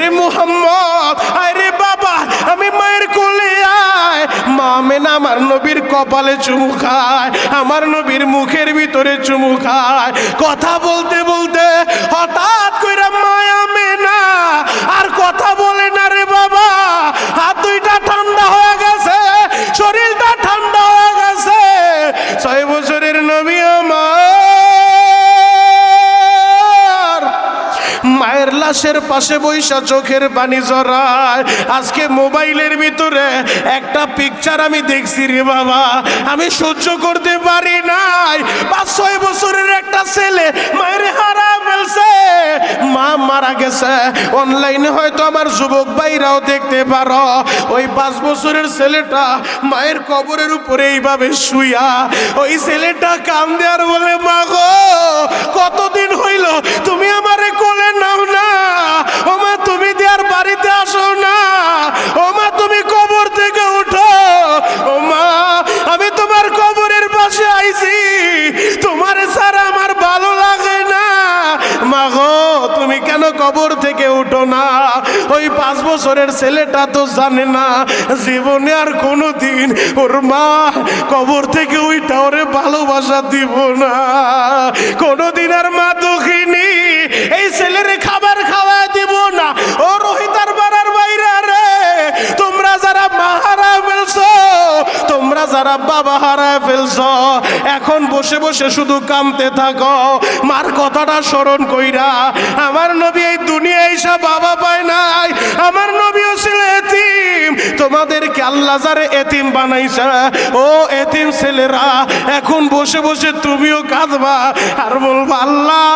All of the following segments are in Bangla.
রে মুহাম্মদ, আরে বাবা আমি মায়ের কোলে আয়। মা আমেনা আমার নবীর কপালে চুমু খায়, আমার নবীর মুখের ভিতরে চুমু খায়। কথা বলতে বলতে হঠাৎ করে মা আমেনা আর কথা বলে না রে বাবা। হাত দুইটা ঠান্ডা হয়ে গেছে, শরীরটা ঠান্ডা হয়ে গেছে। 6 বছরের নবী আমার মায়ের লাশের পাশে বৈশা চোখের পানি জড়ায়। আজকে মোবাইলের ভিতরে একটা পিকচার আমি দেখছি রে বাবা, আমি সহ্য করতে পারি নাই। 5-6 বছরের একটা ছেলে মায়ের হারা ফেলছে, মা মারা গেছে। অনলাইনে হয়তো আমার যুবক ভাইরাও দেখতে পারো, ওই 5 বছরের ছেলেটা মায়ের কবরের উপরে এইভাবে শুইয়া ওই ছেলেটা কান্দে আর বলে, মা গো কতদিন হইল তুমি আমারে কোলে নাও না। ও মা তুমি দেয়ার বাড়িতে আসো না। ও মা তুমি কবর থেকে উঠো। ও মা আমি তোমার কবরের পাশে আইছি, তোমার ছাড়া আমার ভালো লাগে না। মা গো তুমি কেন কবর থেকে উঠো না? ওই 5 বছরের ছেলেটা তো জানে না জীবনে আর কোনোদিন ওর মা কবর থেকে উঠা ওরে ভালোবাসা দিব না। কোনোদিন আর মা দুঃখিনী এই ছেলেরে খাবার খাওয়া দিব না। ও রোহিতার পাড়ার বাইরে রে, তোমরা যারা মা হারা ফেলছো, তোমরা যারা বাবা হারা ফেলছো, এখন বসে বসে শুধু কাঁদতে থাকো। মার কথাটা স্মরণ কইরা, আমার নবী এই দুনিয়ায় এসে বাবা পায় নাই, আমার নবীও ছিল এতিম। তোমাদেরকে আল্লাহ যারে এতিম বানাইছে, ও এতিম ছেলেরা এখন বসে বসে তুমিও কাঁদবা আর বলবা, আল্লাহ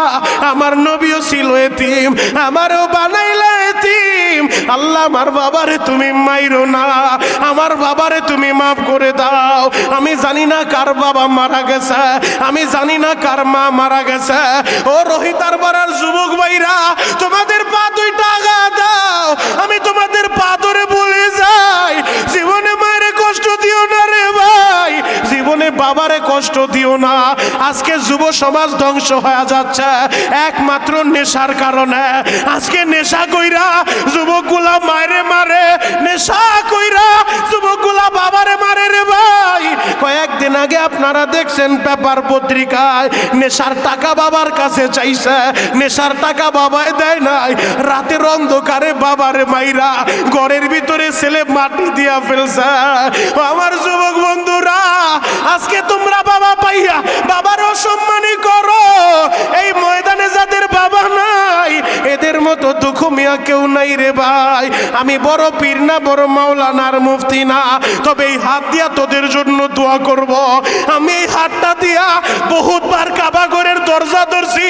আমার নবীও ছিল এতিম, আমারও বানাইলা এতিম। আল্লাহ আমার বাবারে তুমি মাইরো না, আমার বাবারে তুমি মাফ করে দাও। আমি জানি না কার বাবা মারা গেছে, আমি জানি না কার মা মারা গেছে। ও রোহিতার পাড়ার যুবক ভাইরা, তোমাদের পা দুইটা আগা দাও, আমি তোমাদের পা ধরে বলে যাই, জীবনে মায়ের কষ্ট দিও না রে ভাই, জীবনে বাবারে কষ্ট দিও না। আজকে যুব সমাজ ধ্বংস হয়ে যাচ্ছে একমাত্র নেশার কারণে। আজকে নেশা কইরা যুবকগুলা মায়েরে মারে, নেশা কইরা যুবকগুলা বাবারে মারে রে ভাই। কয়েকদিন আগে আপনারা দেখছেন পেপার পত্রিকায়, নেশার টাকা বাবার কাছে চাইছে, নেশার টাকা বাবায় দেয় নাই, রাতের অন্ধকারে বাবারে মাইরা ঘরের ভিতরে ছেলে মাটি দিয়া ফেলছে। আমার যুবক বন্ধুরা, আজকে তোমরা বাবা পাইয়া বাবার অসম্মানী করো। এই ময়দানে যাদের বাবা নাই, এদের মতো দুঃখ মিয়া কেউ নাই রে ভাই। আমি বড় পীর না, বড় মাওলানার মুফতি না, তবে এই হাত দিয়া তোদের জন্য দোয়া করব। আমি এই হাতটা দিয়া বহুতবার কাবা ঘরের দরজা ধরছি,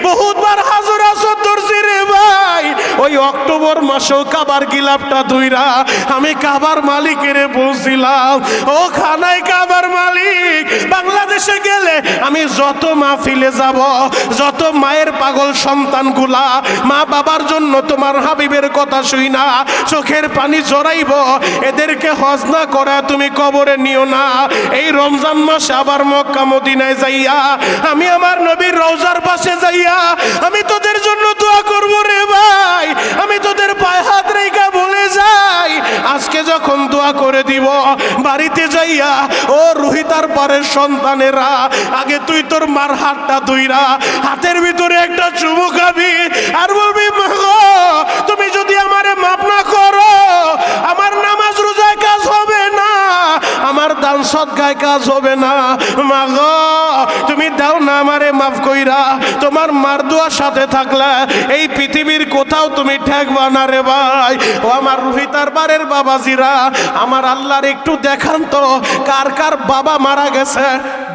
বহুতবার হাজর আসর ধরছি রে ভাই। ওই অক্টোবর মাসেও কাবার গিলাপটা ধুইরা আমি কাবার মালিকের বলছিলাম, ও খানায় কাবার মালিক, বাংলাদেশে গেলে আমি যত মাহফিলে যাব, যত মায়ের পাগল সন্তানগুলা মা বাবার জন্য তোমার হাবিবের কথা শুই না চোখের পানি জড়াইব, এদেরকে হজ না করা তুমি কবরে নিও না। এই রমজান মাসে আবার মক্কা মদিনায় যাইয়া আমি আমার নবীর রওজার পাশে যাইয়া আমি তোদের জন্য দোয়া করব রে ভাই। আমি তোদের পায়ে হাত রেখা বলে যাই, আজকে যখন দোয়া করে দিব বাড়িতে যাইয়া, ও রোহিতার পারের সন্তানেরা, আগে তুই তোর মার হাতটা ধুইরা হাতের ভিতরে একটা চুমু খাবি আর বলবি, মা গো তুমি যদি আমারে মাফ না করো, আমার নামাজ রোজায় কাজ হবে না, আমার দান সদকায় কাজ হবে না। মা গো তুমি দাও না আমারে মাফ কইরা, তোমার মার দোয়ার সাথে থাকলে এই পৃথিবীর কোথাও তুমি ঠেকবা না রে ভাই। ও আমার রোহিতার বারের বাবাজিরা, আমার আল্লাহর একটু দেখান তো কার কার বাবা মারা গেছে,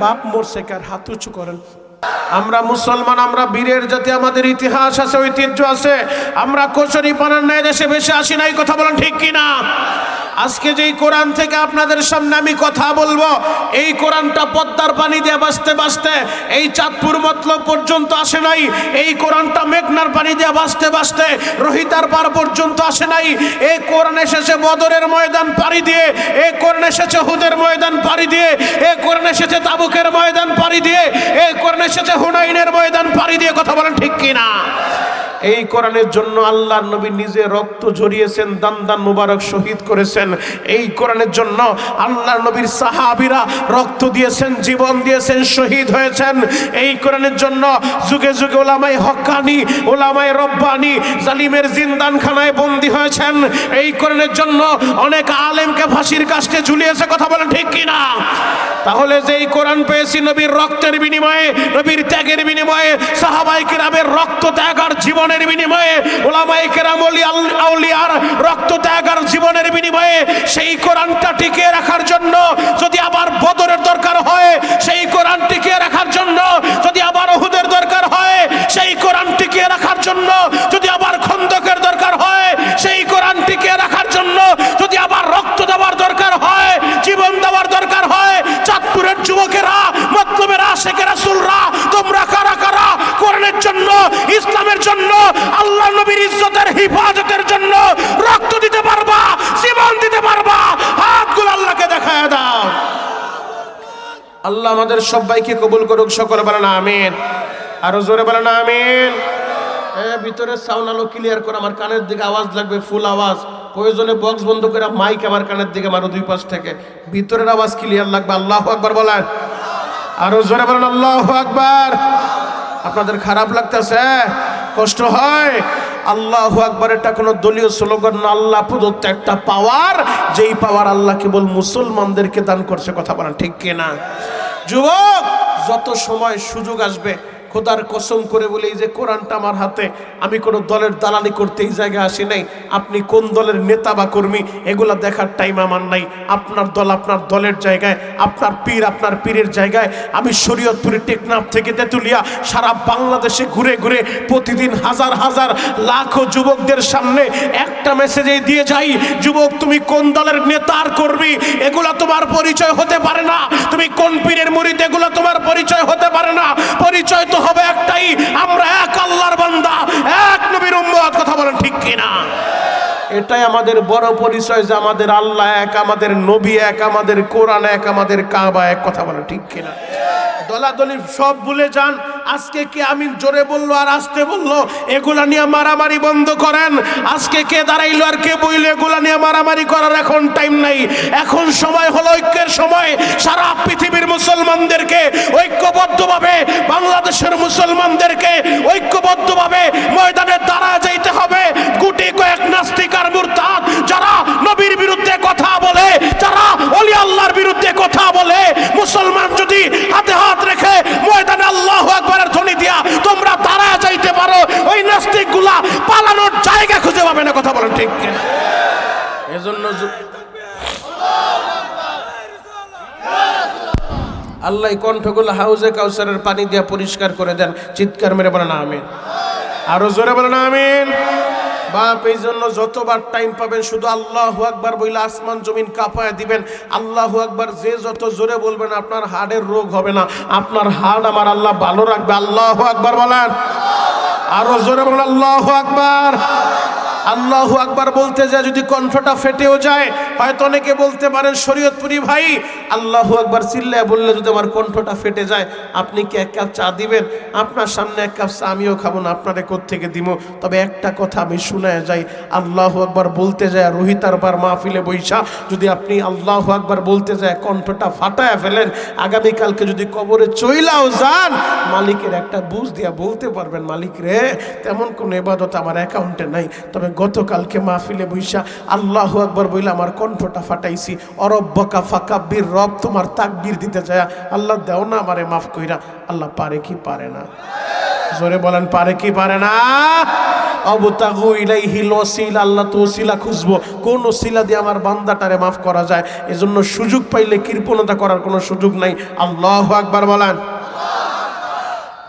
বাপ মরছে কার, হাত উঁচু করেন। আমরা মুসলমান, আমরা বীরের জাতি, আমাদের ইতিহাস আছে, ঐতিহ্য আছে, আমরা কচুরি পানার ন্যায় দেশে ভেসে আসি নাই, কথা বলেন ঠিক কিনা? আজকে যেই কোরআন থেকে আপনাদের সামনে আমি কথা বলবো, এই কোরআনটা পদ্মার পানি দিয়ে বাঁচতে বাঁচতে এই চাঁদপুর মতলব পর্যন্ত আসে নাই, এই কোরআনটা মেঘনার পানি দিয়ে বাঁচতে বাঁচতে রোহিতার পার পর্যন্ত আসে নাই। এই কোরআন এসেছে বদরের ময়দান পাড়ি দিয়ে, এই কোরআন এসেছে হুদের ময়দান পাড়ি দিয়ে, এই কোরআন এসেছে তাবুকের ময়দান পাড়ি দিয়ে, এই কোরআন এসেছে হুনাইনের ময়দান পাড়ি দিয়ে, কথা বলেন ঠিক কিনা? এই কোরআনের জন্য আল্লাহর নবী নিজে রক্ত ঝরিয়েছেন, দান দান মুবারক শহীদ করেছেন। এই কোরআনের জন্য আল্লাহর নবীর সাহাবীরা রক্ত দিয়েছেন, জীবন দিয়েছেন, শহীদ হয়েছেন। এই কোরআনের জন্য যুগে যুগে ওলামায়ে হক্কানি, ওলামায়ে রব্বানি জালিমের জিন্দানখানায় বন্দী হয়েছেন। এই কোরআনের জন্য অনেক আলেমকে ফাঁসির কাস্টে ঝুলিয়েছে, কথা বলেন ঠিক কিনা? তাহলে যে এই কোরআন পেয়েছি নবীর রক্তের বিনিময়ে, নবীর ত্যাগের বিনিময়ে, সাহাবায়ে কেরামের রক্ত ত্যাগ আর জীবনের বিনিময়ে, ওলামায়ে কেরাম আউলিয়ার রক্ত ত্যাগ আর জীবনের বিনিময়ে সেই কোরআনটা টিকিয়ে রাখার জন্য যদি আবার বদরের দরকার হয়, সেই কোরআন টিকিয়ে রাখার জন্য যদি আবার উহুদের দরকার হয়, সেই কোরআন টিকিয়ে রাখার জন্য যদি আবার খন্দকের দরকার হয়, সেই কোরআন টিকিয়ে রাখার জন্য যদি আবার রক্ত দেওয়ার দরকার হয়, জীবন দেওয়ার দরকার হয়, চাঁদপুরের যুবকেরা, মতলবের আশিক রাসূলরা, তোমরা কারা কারা কোরআনের জন্য, ইসলামের জন্য, আল্লাহ নবীর ইজ্জতের হিফাজতের জন্য রক্ত দিতে পারবা, জীবন দিতে পারবা? হাতগুলো আল্লাহকে দেখায় দাও। আল্লাহ আমাদের সবাইকে কবুল করুক, সকলে বলেন আমিন। আরো জোরে বলেন আমিন। ভিতরে সাউন্ড আলো ক্লিয়ার করে, আমার কানের দিকে আওয়াজ লাগবে, ফুল আওয়াজ। প্রয়োজনে বক্স বন্ধ করে মাইক আমার কানের দিকে মারো, দুই পাশ থেকে ভিতরের আওয়াজ ক্লিয়ার লাগবে। আল্লাহু আকবার বলেন, আরো জোরে বলেন আল্লাহু আকবার। আপনাদের খারাপ লাগতেছে, কষ্ট হয়? আল্লাহু আকবার এটা কোনো দলীয় স্লোগান না, আল্লাহ প্রদত্ত একটা পাওয়ার, যেই পাওয়ার আল্লাহ কেবল মুসলমানদেরকে দান করছে, কথা বলেন ঠিক কিনা? যুবক, যত সময় সুযোগ আসবে, খোদার কসম করে বলি, এই যে কোরআনটা আমার হাতে, আমি কোনো দলের দালালি করতে এই জায়গায় আসি নাই। আপনি কোন দলের নেতা বা কর্মী এগুলা দেখার টাইম আমার নাই। আপনার দল আপনার দলের জায়গায়, আপনার পীর আপনার পীরের জায়গায়। আমি শরীয়তপুরের টেকনাফ থেকে তেতুলিয়া সারা বাংলাদেশে ঘুরে ঘুরে প্রতিদিন হাজার হাজার লাখো যুবকদের সামনে একটা মেসেজই দিয়ে যাই, যুবক তুমি কোন দলের নেতা আর কর্মী এগুলা তোমার পরিচয় হতে পারে না, তুমি কোন পীরের মুরিদ এগুলা তোমার পরিচয় হতে পারে না। পরিচয় তো হবে একটাই, আমরা এক আল্লাহর বান্দা, এক নবীর উম্মত, কথা বলেন ঠিক কিনা? এটাই আমাদের বড় পরিচয় যে আমাদের আল্লাহ এক, আমাদের নবী এক, আমাদের কোরআন এক, আমাদের কাবা এক, কথা বলেন ঠিক কিনা? দলাদলি সব ভুলে যান। আজকে কে আমিন জোরে বললো আর আসতে বললো, এগুলা নিয়ে মারামারি বন্ধ করেন। আজকে কে দাঁড়াইলো আর কে বইলো, এগুলা নিয়ে মারামারি করার এখন টাইম নাই। এখন সময় হলো ঐক্যের সময়। সারা পৃথিবীর মুসলমানদেরকে ঐক্যবদ্ধভাবে, বাংলাদেশের মুসলমানদেরকে ঐক্যবদ্ধভাবে ময়দানে দাঁড়ায় যাইতে হবে। গুটি কয়েক নাস্তিক আর মুরতাদ যারা নবীর বিরুদ্ধে কথা বলে, যারা ওলি আল্লাহর বিরুদ্ধে কথা বলে, মুসলমান যদি হাতে হাত রেখে ময়দানে আল্লাহু আকবারের ধ্বনি দিয়া তোমরা দাঁড়ায় যাইতে পারো, ওই নাস্তিকগুলা পালানোর জায়গা খুঁজে পাবে না, কথা বলেন ঠিক কিনা? এজন্য আল্লাহ কণ্ঠগুলো হাউজে কাউসারের পানি দিয়া পরিষ্কার করে দেন। চিৎকার মেরে বলেন আমিন। আরো জোরে বলেন আমিন। বাপ, এই জন্য যতবার টাইম পাবেন শুধু আল্লাহু আকবার বইলে আসমান জমিন কাঁপায় দিবেন। আল্লাহু আকবার যে যত জোরে বলবেন আপনার হাড়ের রোগ হবে না, আপনার হাড় আমার আল্লাহ ভালো রাখবে। আল্লাহু আকবার বলেন, আরো জোরে বলেন আল্লাহু আকবার। আল্লাহু আকবার বলতে যায় যদি কণ্ঠটা ফেটেও যায়, হয়তো অনেকে বলতে পারেন শরীয়তপুরি ভাই আল্লাহু আকবার চিল্লায় বললে যদি আমার কণ্ঠটা ফেটে যায়, আপনি কি এক কাপ চা দিবেন? আপনার সামনে এক কাপ চা আমিও খাবো না, আপনারে কোত্থেকে দিব? তবে একটা কথা আমি শুনায় যাই, আল্লাহু আকবার বলতে যায় রোহিতার বার মাহফিলে বৈশা যদি আপনি আল্লাহু আকবার বলতে যায় কণ্ঠটা ফাটায় ফেলেন, আগামীকালকে যদি কবরে চইলাও যান, মালিকের একটা বুঝ দিয়া বলতে পারবেন, মালিক রে তেমন কোনো ইবাদত আমার অ্যাকাউন্টে নাই, তবে গতকালকে মাহফিলে বৈশা আল্লাহু আকবার বইলে আমার কণ্ঠটা ফাটাইছি। অরব্বকা ফাকাব্বির, রব তোমার তাকবীর দিতে যায় আল্লাহ দেও না আমারে মাফ কইরা। আল্লাহ পারে কি পারে না? জোরে বলেন পারে কি পারে না? অবতাগু ইলাইহিল ওয়াসিলা, আল্লাহ তো ওসিলা খুঁজবো, কোন ওসিলা দিয়ে আমার বান্দাটারে মাফ করা যায়। এজন্য সুযোগ পাইলে কৃপণতা করার কোনো সুযোগ নাই। আল্লাহু আকবার বলেন।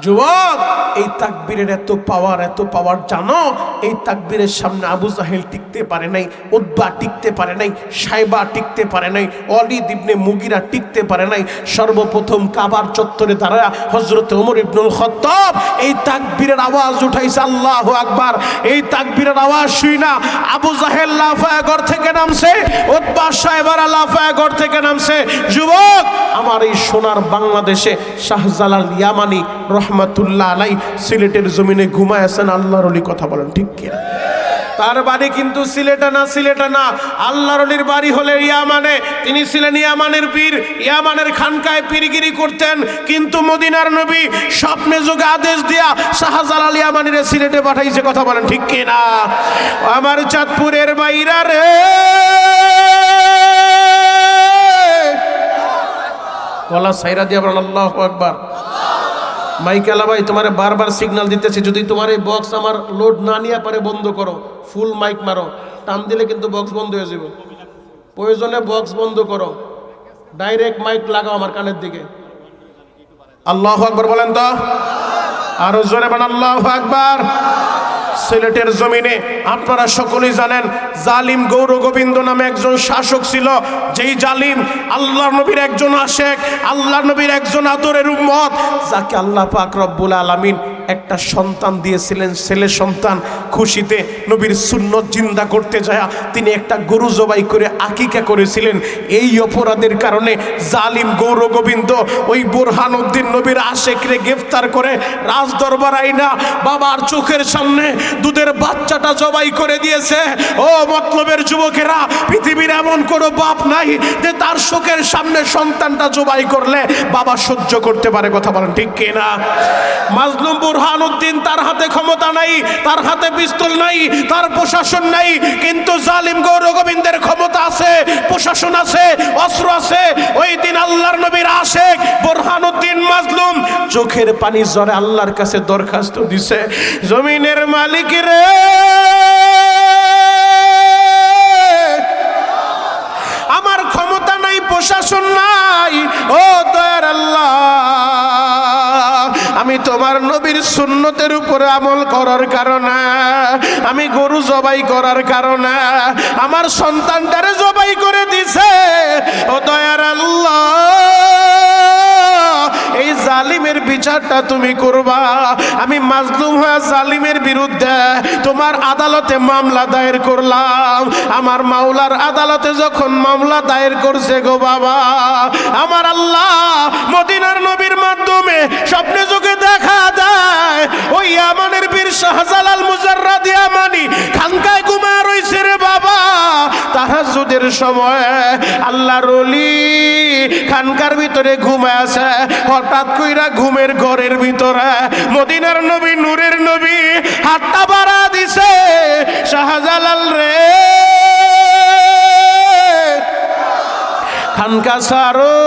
যুবক, এই তাকবীরের এত পাওয়ার জানো? এই তাকবীরের সামনে আবু জাহেল টিকতে পারে নাই, উতবা টিকতে পারে নাই, সাইবা টিকতে পারে নাই, ওয়ালিদ ইবনে মুগিরা টিকতে পারে নাই। সর্বপ্রথম কাবার চত্বরে দাঁড়ায় হযরত ওমর ইবনুল খাত্তাব এই তাকবীরের আওয়াজ উঠাইছে আল্লাহু আকবার। এই তাকবীরের আওয়াজ শুইনা আবু জাহেল লাফায় ঘর থেকে নামছে, উতবা সাইবারা লাফায় ঘর থেকে নামছে। যুবক, আমার এই সোনার বাংলাদেশে শাহজালাল ইয়ামানি রহমাতুল্লাহ আলাই সিলেটের জমিনে ঘুমায় আছেন আল্লাহর ওলি, কথা বলেন ঠিক কিনা? তার বাড়ি কিন্তু সিলেটা না, আল্লাহর ওলির বাড়ি হলে ইয়ামানে। তিনি ছিলেন ইয়ামানের পীর, ইয়ামানের খানকায় পীরগিরি করতেন। কিন্তু মদিনার নবী স্বপ্নে যোগে আদেশ দিয়া শাহজালাল ইয়ামানিরে সিলেটে পাঠাইছে, কথা বলেন ঠিক কিনা? আমার চাঁদপুরের বাইরা রে, গলা সাইরা দিয়া বলেন আল্লাহু আকবার। মাইকেলা ভাই, তোমার বারবার সিগন্যাল দিতেছি, যদি তোমার এই বক্স আমার লোড না নিয়ে পারে বন্ধ করো, ফুল মাইক মারো, টান দিলে কিন্তু বক্স বন্ধ হয়ে যাবে। প্রয়োজনে বক্স বন্ধ করো, ডাইরেক্ট মাইক লাগাও আমার কানের দিকে। আল্লাহু আকবার বলেন তো, আরো জোরে বলেন আল্লাহু আকবার। সিলেটের জমিনে আপনারা সকলেই জানেন জালিম গৌর গোবিন্দ নামে একজন শাসক ছিল। যেই জালিম আল্লাহর নবীর একজন আশেক, আল্লাহর নবীর একজন আদরের উম্মত, যাকে আল্লাহ পাক রব্বুল আলামিন একটা সন্তান দিয়েছিলেন, ছেলে সন্তান। খুশিতে নবীর সুন্নত জিন্দা করতে যায় তিনি একটা গরু জবাই করে আকিকা করেছিলেন। এই অপরাধের কারণে জালিম গৌর গোবিন্দ ওই বুরহানুদ্দিন নবীর আশেকরে গ্রেফতার করে রাজ দরবার আইনা বাবার চোখের সামনে দুধের বাচ্চাটা জবাই করে দিয়েছে। ও মতলবের যুবকেরা, পৃথিবীর এমন কোনো বাপ নাই যে তার চোখের সামনে সন্তানটা জবাই করলে বাবা সহ্য করতে পারে, কথা বলেন ঠিক কিনা? মাজলুম বুরহানুদ্দিন, তার হাতে ক্ষমতা নাই, তার হাতে পিস্তল নাই, তার প্রশাসন নাই, কিন্তু জালিম গৌর গোবিন্দের ক্ষমতা আছে, প্রশাসন আছে, অস্ত্র আছে। ওই দিন আল্লাহর নবীর আশেক বুরহানুদ্দিন মাজলুম চোখের পানি ঝরে আল্লাহর কাছে দরখাস্ত দিছে, জমিনের মালিক রে, আমার ক্ষমতা নাই, প্রশাসন নাই, ও দয়ার আল্লাহ, আমি তোমার নবীর সুন্নতের উপরে আমল করার কারণে, আমি গরু জবাই করার কারণে আমার সন্তানটারে জবাই করে দিছে। ও দয়ার আল্লাহ, এই জালিমের বিচারটা তুমি করবা। আমি মাজলুম হয়ে জালিমের বিরুদ্ধে তোমার আদালতে মামলা দায়ের করলাম। আমার মাওলার আদালতে যখন মামলা দায়ের করছে গো বাবা, আমার আল্লাহ মদিনার নবীর মাধ্যমে স্বপ্নে যোগে দেখা দেয় ওই ইয়ামানের বীর শাহজালাল মুজাররাদ ইয়ামানি খানকায় ঘুমায় রইছে রে বাবা। তাহাজ্জুদের সময় আল্লাহর ওলি খানকার ভিতরে ঘুমায় আছে। হঠাৎ কইরা ঘুমের ঘরের ভিতরে মদিনার নবী, নূরের নবী হাতটা বাড়া দিছে, শাহজালাল রে খানকা সারো,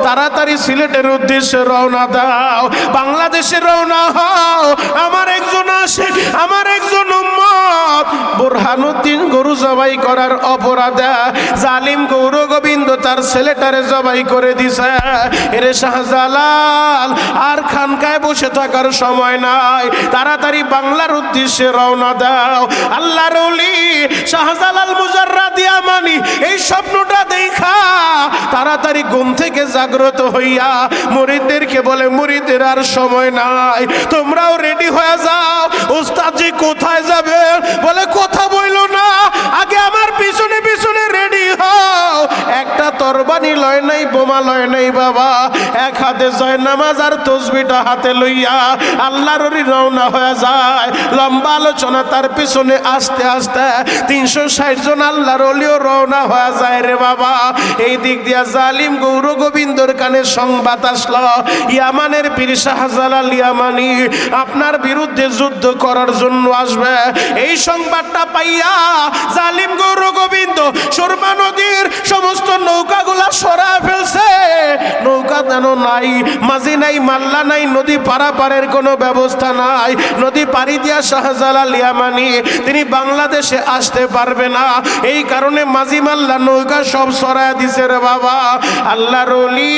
তাড়াতাড়ি সিলেটের উদ্দেশ্যে রওনা দাও, বাংলাদেশে রওনা হও। আমার একজন আশেক, আমার একজন উম্মত বুরহানুদ্দিন গরু জবাই করার অপরাধে জালিম গৌর গোবিন্দ তার ছেলেটারে জবাই করে দিছে। এরে শাহজালাল, আর খানকায় বসে থাকার সময় নাই, তাড়াতাড়ি বাংলার উদ্দেশ্যে রওনা দাও। আল্লাহর ওলি শাহজালাল মুজাররাদ ইয়ামানি এই স্বপ্নটা দেখা তাড়াতাড়ি ঘুম থেকে জাগ্রত হইয়া মুরিদদেরকে বলে, মুরিদের আর সময় নাই, তোমরাও রেডি হয়ে যাও। উস্তাদজি কোথায় যাবে? বলে কথা বইলো না, আগে আমার পিছনে পিছনে রেডি হও। একটা তরবারি লয় নাই, বোমা লয় নাই বাবা, এক হাতে জয় নামাজ আর তসবিটা হাতে লইয়া আল্লাহর ওলি রওনা হয়ে যায়। লম্বা আলোচনা, তার পিছনে আস্তে আস্তে 360 জন আল্লাহর ওলিও রওনা হয়ে যায় রে বাবা। এই দিক দিয়া জালিম গৌর গোবিন্দর কানে সংবাদ আসলো, ইয়ামানের পীর শাহজালাল ইয়ামানি আপনার বিরুদ্ধে যুদ্ধ করার জন্য আসবে। এই সংবাদটা পাইয়া জালিম গৌর গোবিন্দ সুরমা নদীর সমস্ত নৌকাগুলা সরায় ফেলছে। নৌকা যেন নাই, মাঝি নাই, মাল্লা নাই, নদী পারাপারের কোনো ব্যবস্থা নাই। নদী পাড়ি দিয়া শাহজালাল ইয়ামানি তিনি বাংলাদেশে আসতে পারবে না, এই কারণে মাঝি মাল্লা নৌকা সব সরায় দিছে রে বাবা। আল্লাহর ওলি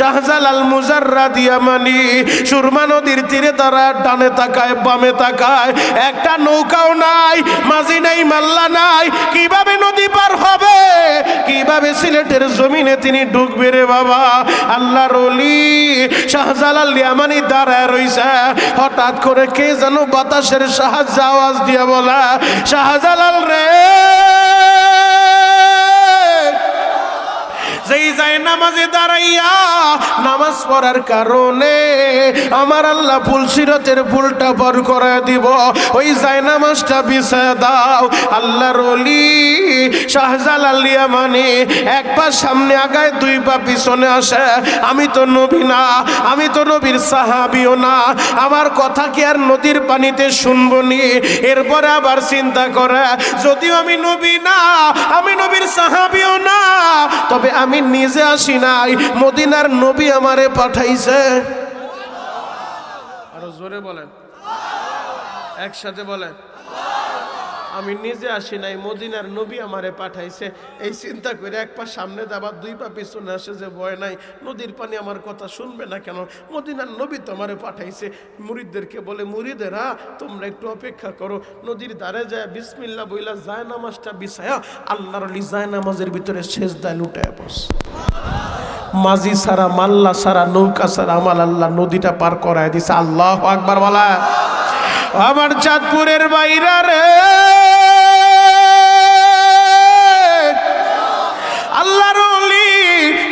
শাহজালাল মুজাররাদ ইয়ামানি সুরমা নদীর তীরে তারা ডানে তাকায়, বামে তাকায়, একটা নৌকাও নাই, মাঝি নাই, মাল্লা নাই, কিভাবে নদী পার হবে, কিভাবে সিলেটের জমিনে তিনি ঢুকবে রে বাবা। আল্লাহর ওলি শাহজালাল ইয়ামানি দাঁড়ায় রইছে। হঠাৎ করে কে যেন বাতাসের সাহায্যে আওয়াজ দিয়ে বলা, শাহজালাল রে। যেই যায় নামাজে দাঁড়াইয়া নামাজ পড়ার কারণে আমার আল্লাহ পুলসিরতের পুলটা পার করে দিব। ওই যায় নামাজটা বিছায় দাও। আল্লাহর ওলি শাহজালাল ইয়ামানি এক পা সামনে আগায়, দুই পা পিছনে আসে। আমি তো নবী না, আমি তো নবীর সাহাবীও না, আমার কথা কি আর নদীর পানিতে শুনবো নি? এরপরে আবার চিন্তা করে, যদিও আমি নবী না, আমি নবীর সাহাবীও না, তবে আমি নিজে আসি নাই, মদিনার নবী আমারে পাঠাইছে। আরো জোরে বলেন, একসাথে বলেন, আমি নিজে আসি নাই, মদিনার নবী আমারে পাঠাইছে। এই চিন্তা করে এক পা সামনে যাবার, দুই পা পিছনে আসে যে ভয় নাই, নদীর পানি আমার কথা শুনবে না কেন, মদিনার নবী তো আমারে পাঠাইছে। মুরিদদেরকে বলে, মুরিদেরা তোমরা একটু অপেক্ষা করো। নদীর ধারে যায় বিসমিল্লাহ বইলা যায় নামাজটা বিছায়া আল্লাহর ওলি যায় নামাজের ভিতরে সেজদায় লুটায় বস। মাঝি সারা, মাল্লা সারা, নৌকা সারা আমার আল্লাহ নদীটা পার করায় দিছে। আল্লাহু আকবার বলা। আমার চাঁদপুরের বাইরা রে, আল্লাহর ওলি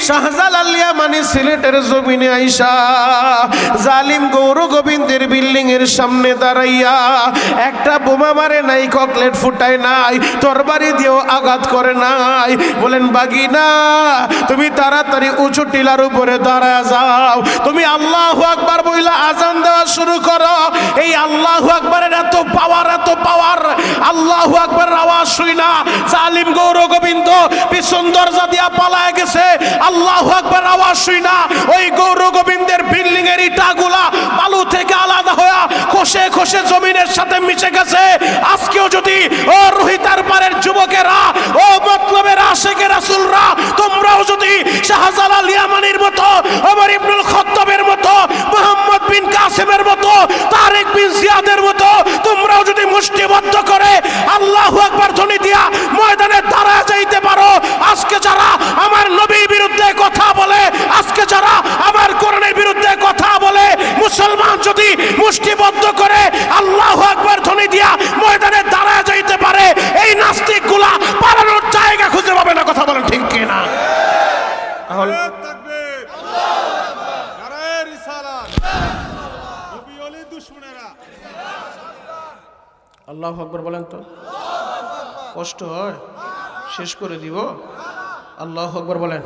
শাহজালাল ইয়ামানি সিলেটের জমিনে আইসা জালিম গৌর গোবিন্দের বিল্ডিং এর সামনে দাঁড়াইয়া একটা বোমা মারে নাই, ককলেট ফুটায় নাই, তরবারি দিয়েও আঘাত করে নাই। বলেন বাগিনা, তুমি তাড়াতাড়ি উঁচু টিলার উপরে দাঁড়ায় যাও, তুমি আল্লাহু আকবার বইলা আজান দেওয়া শুরু করো। এই আল্লাহু আকবারের এত পাওয়ার, এত পাওয়ার, আল্লাহু আকবারের আওয়াজ শুই না জালিম গৌর গোবিন্দ পিছন দরজা দিয়া পালায় গেছে। আল্লাহু আকবার আওয়াজ শুই না ওই গৌর গোবিন্দের বিল্ডিং এর ইটাগুলা বালু থেকে আলাদা হয়ে খসে খসে জমিনের সাথে মিশে গেছে। আজকেও যদি ও রোহিতার পারের যুবকেরা, ও মতলবের আশিকের রাসূলরা, তোমরাও যদি শাহজালাল ইয়ামানির মতো, ওমর ইবনুল খাত্তাবের মতো, মুহাম্মদ বিন কাসিমের মতো, তারেক বিন জিয়াদের মতো তোমরাও যদি মুষ্টিবদ্ধ করে আল্লাহু আকবার ধ্বনি দিয়া ময়দানে দাঁড়ায় যাইতে পারো, আজকে যারা আমার নবীর বিরুদ্ধে কথা বলে, আজকে যারা আমার কোরআনের বিরুদ্ধে কথা বলে, মুসলমান যদি মুষ্টিবদ্ধ করে আল্লাহু আকবার ধ্বনি দিয়া ময়দানে দাঁড়ায় যাইতে পারে, এই নাস্তিকগুলা পালানোর জায়গা খুঁজে পাবে না। কথা বলেন ঠিক কিনা? তাহলে আল্লাহু আকবার বলেন তো, কষ্ট হয়? শেষ করে দিব। আল্লাহু আকবার বলেন।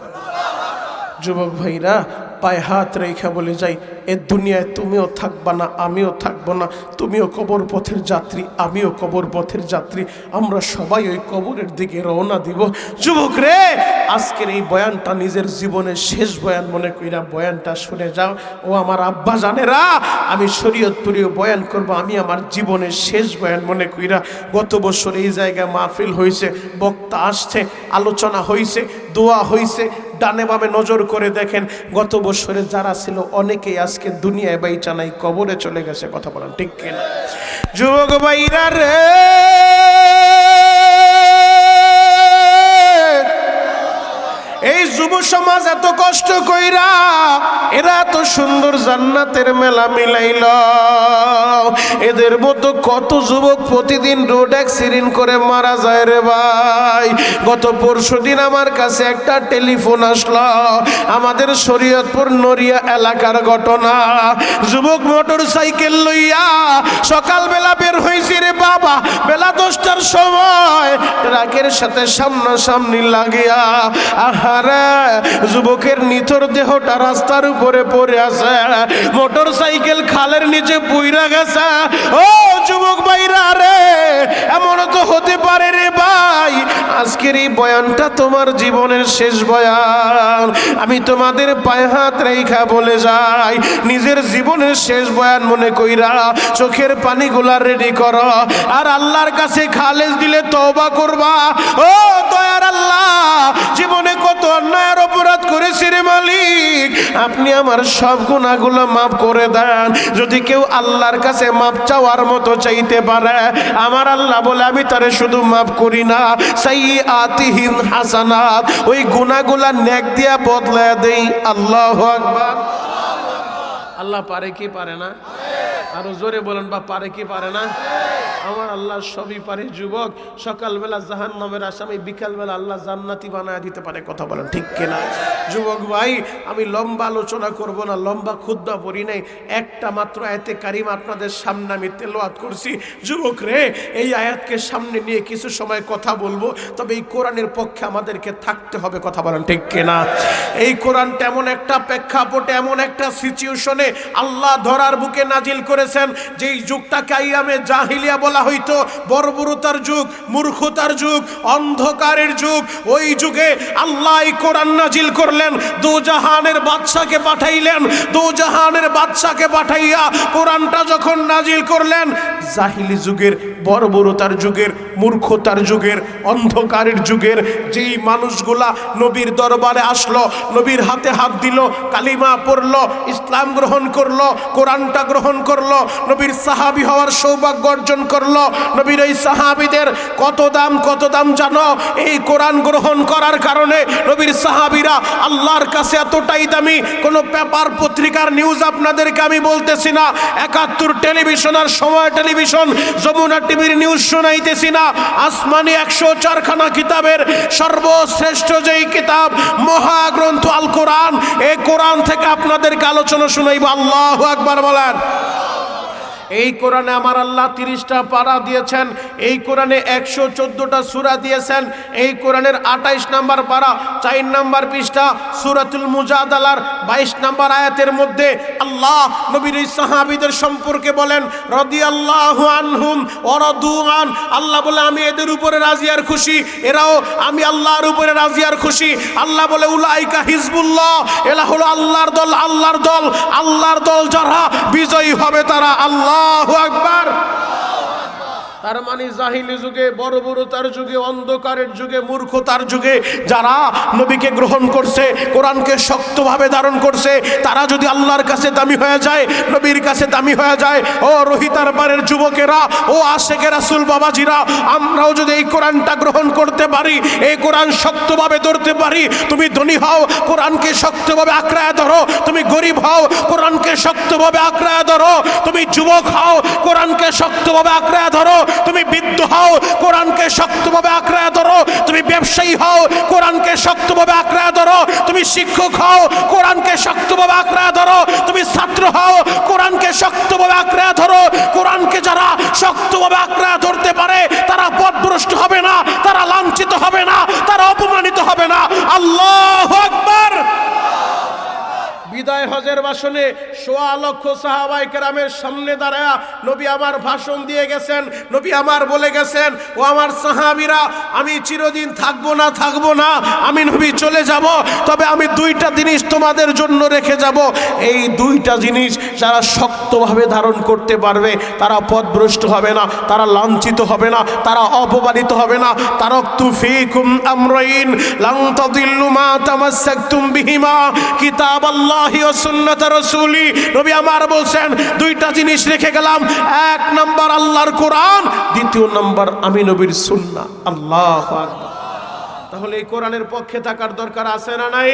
যুবক ভাইরা পায়ে হাত রেখা বলে যাই, এ দুনিয়ায় তুমিও থাকবা না, আমিও থাকবো না, তুমিও কবর পথের যাত্রী, আমিও কবর পথের যাত্রী, আমরা সবাই ওই কবরের দিকে রওনা দিব। যুবক রে, আজকের এই বয়ানটা নিজের জীবনের শেষ বয়ান মনে কইরা বয়ানটা শুনে যাও। ও আমার আব্বা জানেরা, আমি শরীয়তপুরেও বয়ান করব, আমি আমার জীবনের শেষ বয়ান মনে কইরা। গত বছর এই জায়গায় মাহফিল হয়েছে, বক্তা আসছে, আলোচনা হয়েছে, দোয়া হয়েছে। ডানে বামে নজর করে দেখেন, গত বছরে যারা ছিল অনেকেই আজকে দুনিয়ায় বাইচা নাই, কবরে চলে গেছে। কথা বলেন ঠিক কিনা? যুবক ভাইরা রে, এই যুব সমাজ এত কষ্ট কইরা এরা এত সুন্দর জান্নাতের মেলা মিলাইল, এদের মতো কত যুবক প্রতিদিন রোড অ্যাক্সিডেন্ট করে মারা যায় রে ভাই। গত পরশুদিন আমার কাছে একটা টেলিফোন আসলো, আমাদের শরীয়তপুর নড়িয়া এলাকার ঘটনা। যুবক মোটর সাইকেল লইয়া সকালবেলা বের হয়েছি রে বাবা, বেলা 10টার সময় ট্রাকের সাথে সামনাসামনি লাগিয়া আহারে যুবকের নিথর দেহটা রাস্তার উপরে পড়ে আছে, মোটর সাইকেল খালের নিচে পুইরা গেছে। ও যুবক ভাইরা রে, এমন তো হতে পারে রে ভাই, আজকের এই বয়ানটা তোমার জীবনের শেষ বয়ান। আমি তোমাদের পায়ে হাত রেখা বলে যাই, নিজের জীবনের শেষ বয়ান মনে কইরা চোখের পানিগুলা রেডি করো, আর আল্লাহর কাছে খালেস দিলে তওবা করবা। ও দয়ার আল্লাহ, জীবনে কত অন্যায়ের অপরাধ করেছি রে মালিক, আপনি আমার সব গুনাহগুলো মাফ করে দেন। যদি কেউ আল্লাহর কাছে মাফ চাওয়ার মতো চাইতে পারে, আমার আল্লাহ বলে আমি তারে শুধু মাফ করি না, সাইয়্যাতিহিম হাসানাত, ওই গুনাহগুলা নেক দিয়া বদলায় দেই। আল্লাহু আকবার। আল্লাহ পারে কি পারে না? আরো জোরে বলেন, বা পারে কি পারে না? আমার আল্লাহ সবই পারে। যুবক, সকালবেলা জাহান্নামের আসামি, বিকালবেলা আল্লাহ জান্নাতি বানায় দিতে পারে। কথা বলেন ঠিক কিনা? যুবক ভাই, আমি লম্বা আলোচনা করব না, লম্বা খুতবা পড়ি নাই, একটা মাত্র আয়াতে কারিমা আপনাদের সামনে আমি তেলাওয়াত করছি। যুবক রে, এই আয়াতকে সামনে নিয়ে কিছু সময় কথা বলবো, তবে এই কোরআনের পক্ষে আমাদেরকে থাকতে হবে। কথা বলেন ঠিক কিনা? এই কোরআনটা এমন একটা প্রেক্ষাপটে, এমন একটা সিচুয়েশনে আল্লাহ ধরার বুকে নাজিল করেছেন, যেই যুগটাকে আইয়ামে জাহিলিয়া বলা হইতো, বর্বরতার যুগ, মূর্খতার যুগ, অন্ধকারের যুগ। ওই যুগে আল্লাহ এই কোরআন নাজিল করলেন, দোজাহানের বাদশাকে পাঠাইলেন। দোজাহানের বাদশাকে পাঠাইয়া কোরআনটা যখন নাজিল করলেন, জাহিলি যুগের, বর্বরতার যুগের, মূর্খতার যুগের, অন্ধকারের যুগের যেই মানুষগুলা নবীর দরবারে আসলো, নবীর হাতে হাত দিল, কালিমা পড়লো, ইসলাম গ্রহণ করলো, কোরআনটা গ্রহণ করলো, নবীর সাহাবী হওয়ার সৌভাগ্য অর্জন করলো। নবীর এই সাহাবীদের কত দাম জানো? এই কোরআন গ্রহণ করার কারণে নবীর সাহাবীরা আল্লাহর কাছে এতটাই দামি। কোনো পেপার পত্রিকার নিউজ আপনাদেরকে আমি বলতেছি না, ৭১ টেলিভিশন আর সময় টেলিভিশন, যমুনা টিভির নিউজ শোনাইতেছি না। আসমানি ১০৪ খানা কিতাবের সর্বশ্রেষ্ঠ যেই কিতাব, মহাগ্রন্থ আল কোরআন, এই কোরআন থেকে আপনাদেরকে আলোচনা শুনাইব। আল্লাহু আকবার বলেন। এই কোরআনে আমার আল্লাহ ৩০টা পারা দিয়েছেন, এই কোরআনে ১১৪টা সূরা দিয়েছেন। এই কোরআনের ২৮ নম্বর পারা, ৪ নম্বর পৃষ্ঠা, সূরাতুল মুজাদালার ২২ নম্বর আয়াতের মধ্যে আল্লাহ নবীর এই সাহাবীদের সম্পর্কে বলেন, রাদিয়াল্লাহু আনহুম ওয়া রাদু আন। আল্লাহ বলে, আমি এদের উপরে রাজি আর খুশি, এরাও আমি আল্লাহর উপরে রাজি আর খুশি। আল্লাহ বলে, উলাইকা হিজবুল্লাহ, এরা হলো আল্লাহর দল, আল্লাহর দল, আল্লাহর দল যারা বিজয়ী হবে তারা। আল্লাহু আকবার। তার মানে জাহিলি যুগে, বর্বরতার যুগে, অন্ধকারের যুগে, মূর্খতার যুগে যারা নবীকে গ্রহণ করছে, কোরআনকে শক্তভাবে ধারণ করছে, তারা যদি আল্লাহর কাছে দামি হয়ে যায়, নবীর কাছে দামি হয়ে যায়, ও রোহিতার পারের যুবকেরা, ও আশেকে রাসূল বাবাজিরা, আমরাও যদি এই কোরআনটা গ্রহণ করতে পারি, এই কোরআন শক্তভাবে ধরতে পারি। তুমি ধনী হও, কোরআনকে শক্তভাবে আঁকড়ায় ধরো। তুমি গরিব হও, কোরআনকে শক্তভাবে আঁকড়ায় ধরো। তুমি যুবক হও, কোরআনকে শক্তভাবে আঁকড়ায় ধরো। তুমি বৃদ্ধ হও, কোরআনকে শক্তভাবে আঁকড়ায় ধরো। তুমি ব্যবসায়ী হও, কোরআনকে শক্তভাবে আঁকড়ায় ধরো। তুমি শিক্ষক হও, কোরআনকে শক্তভাবে আঁকড়ায় ধরো। তুমি ছাত্র হও, কোরআনকে শক্তভাবে আঁকড়ায় ধরো। কোরআনকে যারা শক্তভাবে আঁকড়ায় ধরতে পারে, তারা পথভ্রষ্ট হবে না, তারা লাঞ্ছিত হবে না, তারা অপমানিত হবে না। আল্লাহু আকবার। বিদায় হজের ভাষণে ১৬ লক্ষ সাহাবায়ে কেরামের সামনে দাঁড়ায়া নবী আমার ভাষণ দিয়ে গেছেন। নবী আমার বলে গেছেন, ও আমার সাহাবীরা, আমি চিরদিন থাকবো না, আমি নবী চলে যাব, তবে আমি ২টা জিনিস তোমাদের জন্য রেখে যাব। এই ২টা জিনিস যারা শক্তভাবে ধারণ করতে পারবে, তারা পথভ্রষ্ট হবে না, তারা লাঞ্ছিত হবে না, তারা অপমানিত হবে না। তারাকতু ফীকুম আমরাইন লান তাদিল্লু মা তামাসসাকতুম বিহিমা কিতাবাল্লাহ সুন্নাত রাসূলি। নবী আমার বলছেন, ২টা জিনিস রেখে গেলাম। ১ নাম্বার আল্লাহর কোরআন, ২য় নাম্বার আমি নবীর সুন্নাহ। আল্লাহু আকবার। তাহলে এই কোরআনের পক্ষে থাকার দরকার আছে না নাই?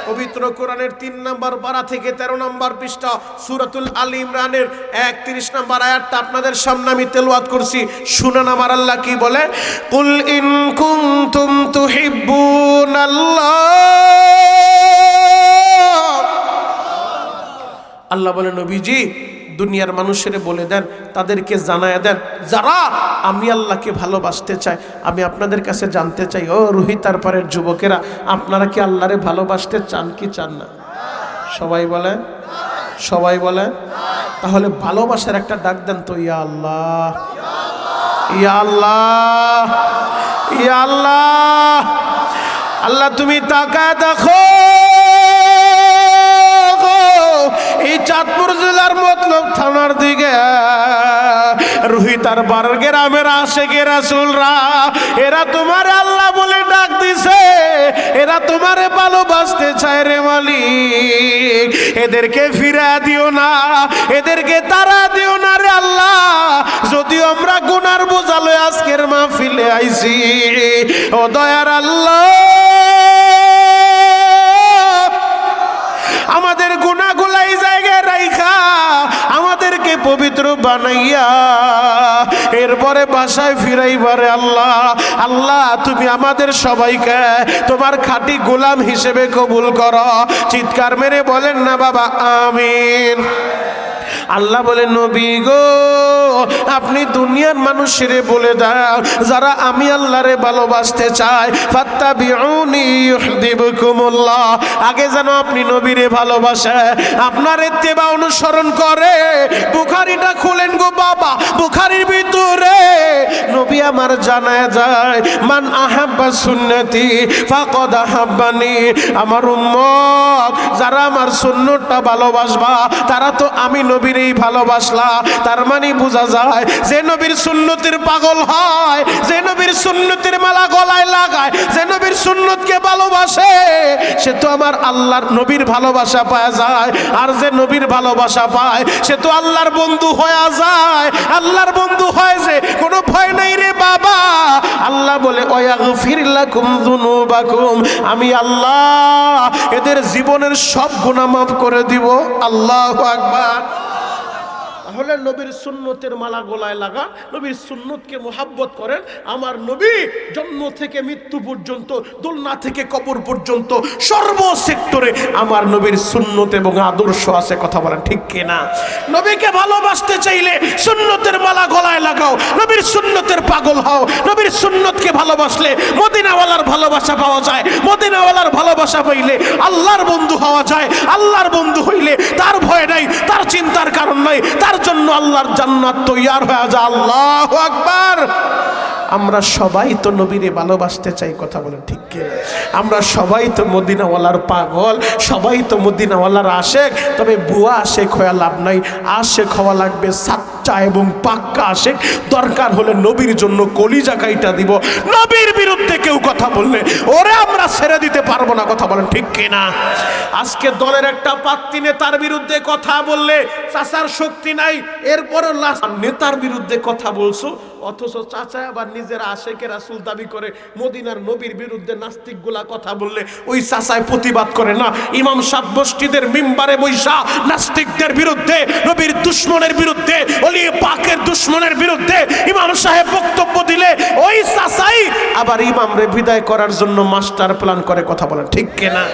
পবিত্র কোরআনের ৩ নম্বর পারা থেকে ১৩ নম্বর পৃষ্ঠা, সূরাতুল আলী ইমরানের ৩১ নম্বর আয়াতটা আপনাদের সামনে আমি তেলাওয়াত করছি। শুনেন আমার আল্লাহ কি বলে, কুল ইন কুনতুম তুহিব্বুনাল্লাহ। আল্লাহ বলে, নবীজি দুনিয়ার মানুষের বলে দেন, তাদেরকে জানায় দেন, যারা আমি আল্লাহকে ভালোবাসতে চায়। আমি আপনাদের কাছে জানতে চাই, ও রোহিতার পারের যুবকেরা, আপনারা কি আল্লাহরে ভালোবাসতে চান কি চান না? সবাই বলেন, সবাই বলেন। তাহলে ভালোবাসার একটা ডাক দেন তো, ইয়া আল্লাহ, ইয়া আল্লাহ, ইয়া আল্লাহ। আল্লাহ তুমি তাকায় দেখো, এই চাঁদপুর জেলার মতলব থানার দিকে রোহিতার পাড়ার গ্রামের আশেকে রাসূলরা, এরা তোমার আল্লাহ বলে ডাক দিছে, এরা তোমারে ভালোবাসতে চায় রে মালিক। এদেরকে ফিরা দিও না, এদেরকে তারা দিও না রে আল্লাহ। যদিও আমরা গুনার বোঝা লয়ে আজকের মাহফিলে আইছি, ও দয়ার আল্লাহ, আমাদের গুনাহগুলো এই জায়গায় রাইখা আমাদেরকে পবিত্র বানাইয়া এরপরে বাসায় ফিরাইবারে আল্লাহ। আল্লাহ তুমি আমাদের সবাইকে তোমার খাঁটি গোলাম হিসেবে কবুল করো। চিৎকার মেরে বলেন না বাবা আমিন। আল্লাহ বলে নবী গো আপনি দুনিয়ার মানুষের বলে দাও যারা আমি আল্লাহরে ভালোবাসতে চাই ফাত্তাবিউনি ইউহিব্বুকুমুল্লাহ, আগে যেন আপনি নবীরে ভালোবাসে আপনার ইত্তেবা অনুসরণ করে। বুখারীটা খুলেন গো বাবা, বুখারীর ভিতরে নবী আমার জানায় যায় মান আহাব্বা সুন্নতি ফাকাদ আহাব্বানি, আমার উম্মত যারা আমার সুন্নতটা ভালোবাসবা তারা তো আমি নবীরেই ভালোবাসলা। তার মানে বোঝা যায় যে নবীর সুন্নতের পাগল হয়, যে নবীর সুন্নতের মালা গলায় লাগায়, যে নবীর সুন্নতকে ভালোবাসে সে তো আমার আল্লাহর নবীর ভালোবাসা পাওয়া যায়। আর যে নবীর ভালোবাসা পায় সে তো আল্লাহর বন্ধু হয়ে যায়। আল্লাহর বন্ধু হয় যে কোনো ভয় নাই রে বাবা। আল্লাহ বলে ওয়াগফির লাকুম যুনুবাকুম, আমি আল্লাহ এদের জীবনের সব গুনাহ মাফ করে দিব। আল্লাহু আকবার। তাহলে নবীর সুন্নতের মালা গলায় লাগান, নবীর সুন্নতকে মোহাব্বত করেন। আমার নবী জন্ম থেকে মৃত্যু পর্যন্ত, দোলনা থেকে কবর পর্যন্ত সর্ব সেক্টরে আমার নবীর সুন্নত এবং আদর্শ আছে। কথা বলেন ঠিক কিনা? নবীকে ভালোবাসতে চাইলে সুন্নতের মালা গলায় লাগাও, নবীর সুন্নতের পাগল হও। নবীর সুন্নতকে ভালোবাসলে মদিনাওয়ালার ভালোবাসা পাওয়া যায়। মদিনাওয়ালার ভালোবাসা পাইলে আল্লাহর বন্ধু হওয়া যায়। আল্লাহর বন্ধু হইলে তার ভয় নাই, তার চিন্তার কারণ নাই, তার জন্য আল্লাহর জান্নাত তৈয়ার হয়ে যায়। আল্লাহু আকবার। আমরা সবাই তো নবীরে ভালোবাসতে চাই। কথা বলেন ঠিক কিনা? আমরা সবাই তো মদিনাওয়ালার পাগল, সবাই তো মদিনাওয়ালার আশেক। তবে বুয়া আশেক হওয়া লাভ নাই, আশেক হওয়া লাগবে সাচ্চা এবং পাক্কা আশেক। দরকার হলে নবীর জন্য কলিজা কাইটা দিব। নবীর বিরুদ্ধে কেউ কথা বললে ওরে আমরা ছেড়ে দিতে পারবো না। কথা বলেন ঠিক কিনা? আজকে দলের একটা পাত্রী নেতার বিরুদ্ধে কথা বললে চাচার শক্তি নাই, এরপরও নেতার বিরুদ্ধে কথা বলছো, অথচ চাচা আবার নিজের আশেকে রাসূল দাবি করে। মদিনার নবীর বিরুদ্ধে নাস্তিকগুলা কথা বললে ওই চাচায় প্রতিবাদ করে না। ইমাম সাহেব মসজিদের মিম্বারে বৈশা নাস্তিকদের বিরুদ্ধে, নবীর দুশমনের বিরুদ্ধে, ওলি পাকের দুশমনের বিরুদ্ধে ইমাম সাহেব বক্তব্য দিলে ওই চাচাই আবার ইমামরে বিদায় করার জন্য মাস্টার প্ল্যান করে। কথা বলেন ঠিক কিনা?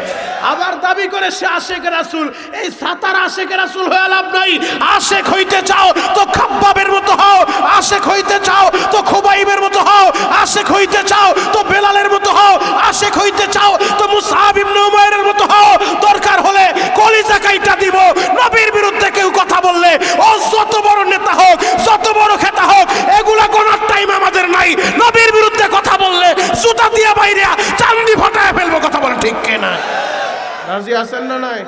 আবার দাবি করে সে আশেক রাসূল। এই সাতার আশেক রাসূল হয়ে লাভ নাই। আশেক হইতে চাও তো খাব্বাবের মতো হও, আশেক হইতে চাও তো খুবাইবের মতো হও, আশেক হইতে চাও তো বেলালের মতো হও, আশেক হইতে চাও তো মুসআব ইবনে উমাইরের মতো হও। দরকার হলে কলিজা কাইটা দিব। নবীর বিরুদ্ধে কেউ কথা বললে ও যত বড় নেতা হোক, যত বড় খেতা হোক, এগুলা গোনার টাইম আমাদের নাই। নবীর বিরুদ্ধে কথা বললে জুতা দিয়া বাইরে চান্দি ফাটায় ফেলবো। কথা বলে ঠিক কিনা? রাজি আছেন না নাই?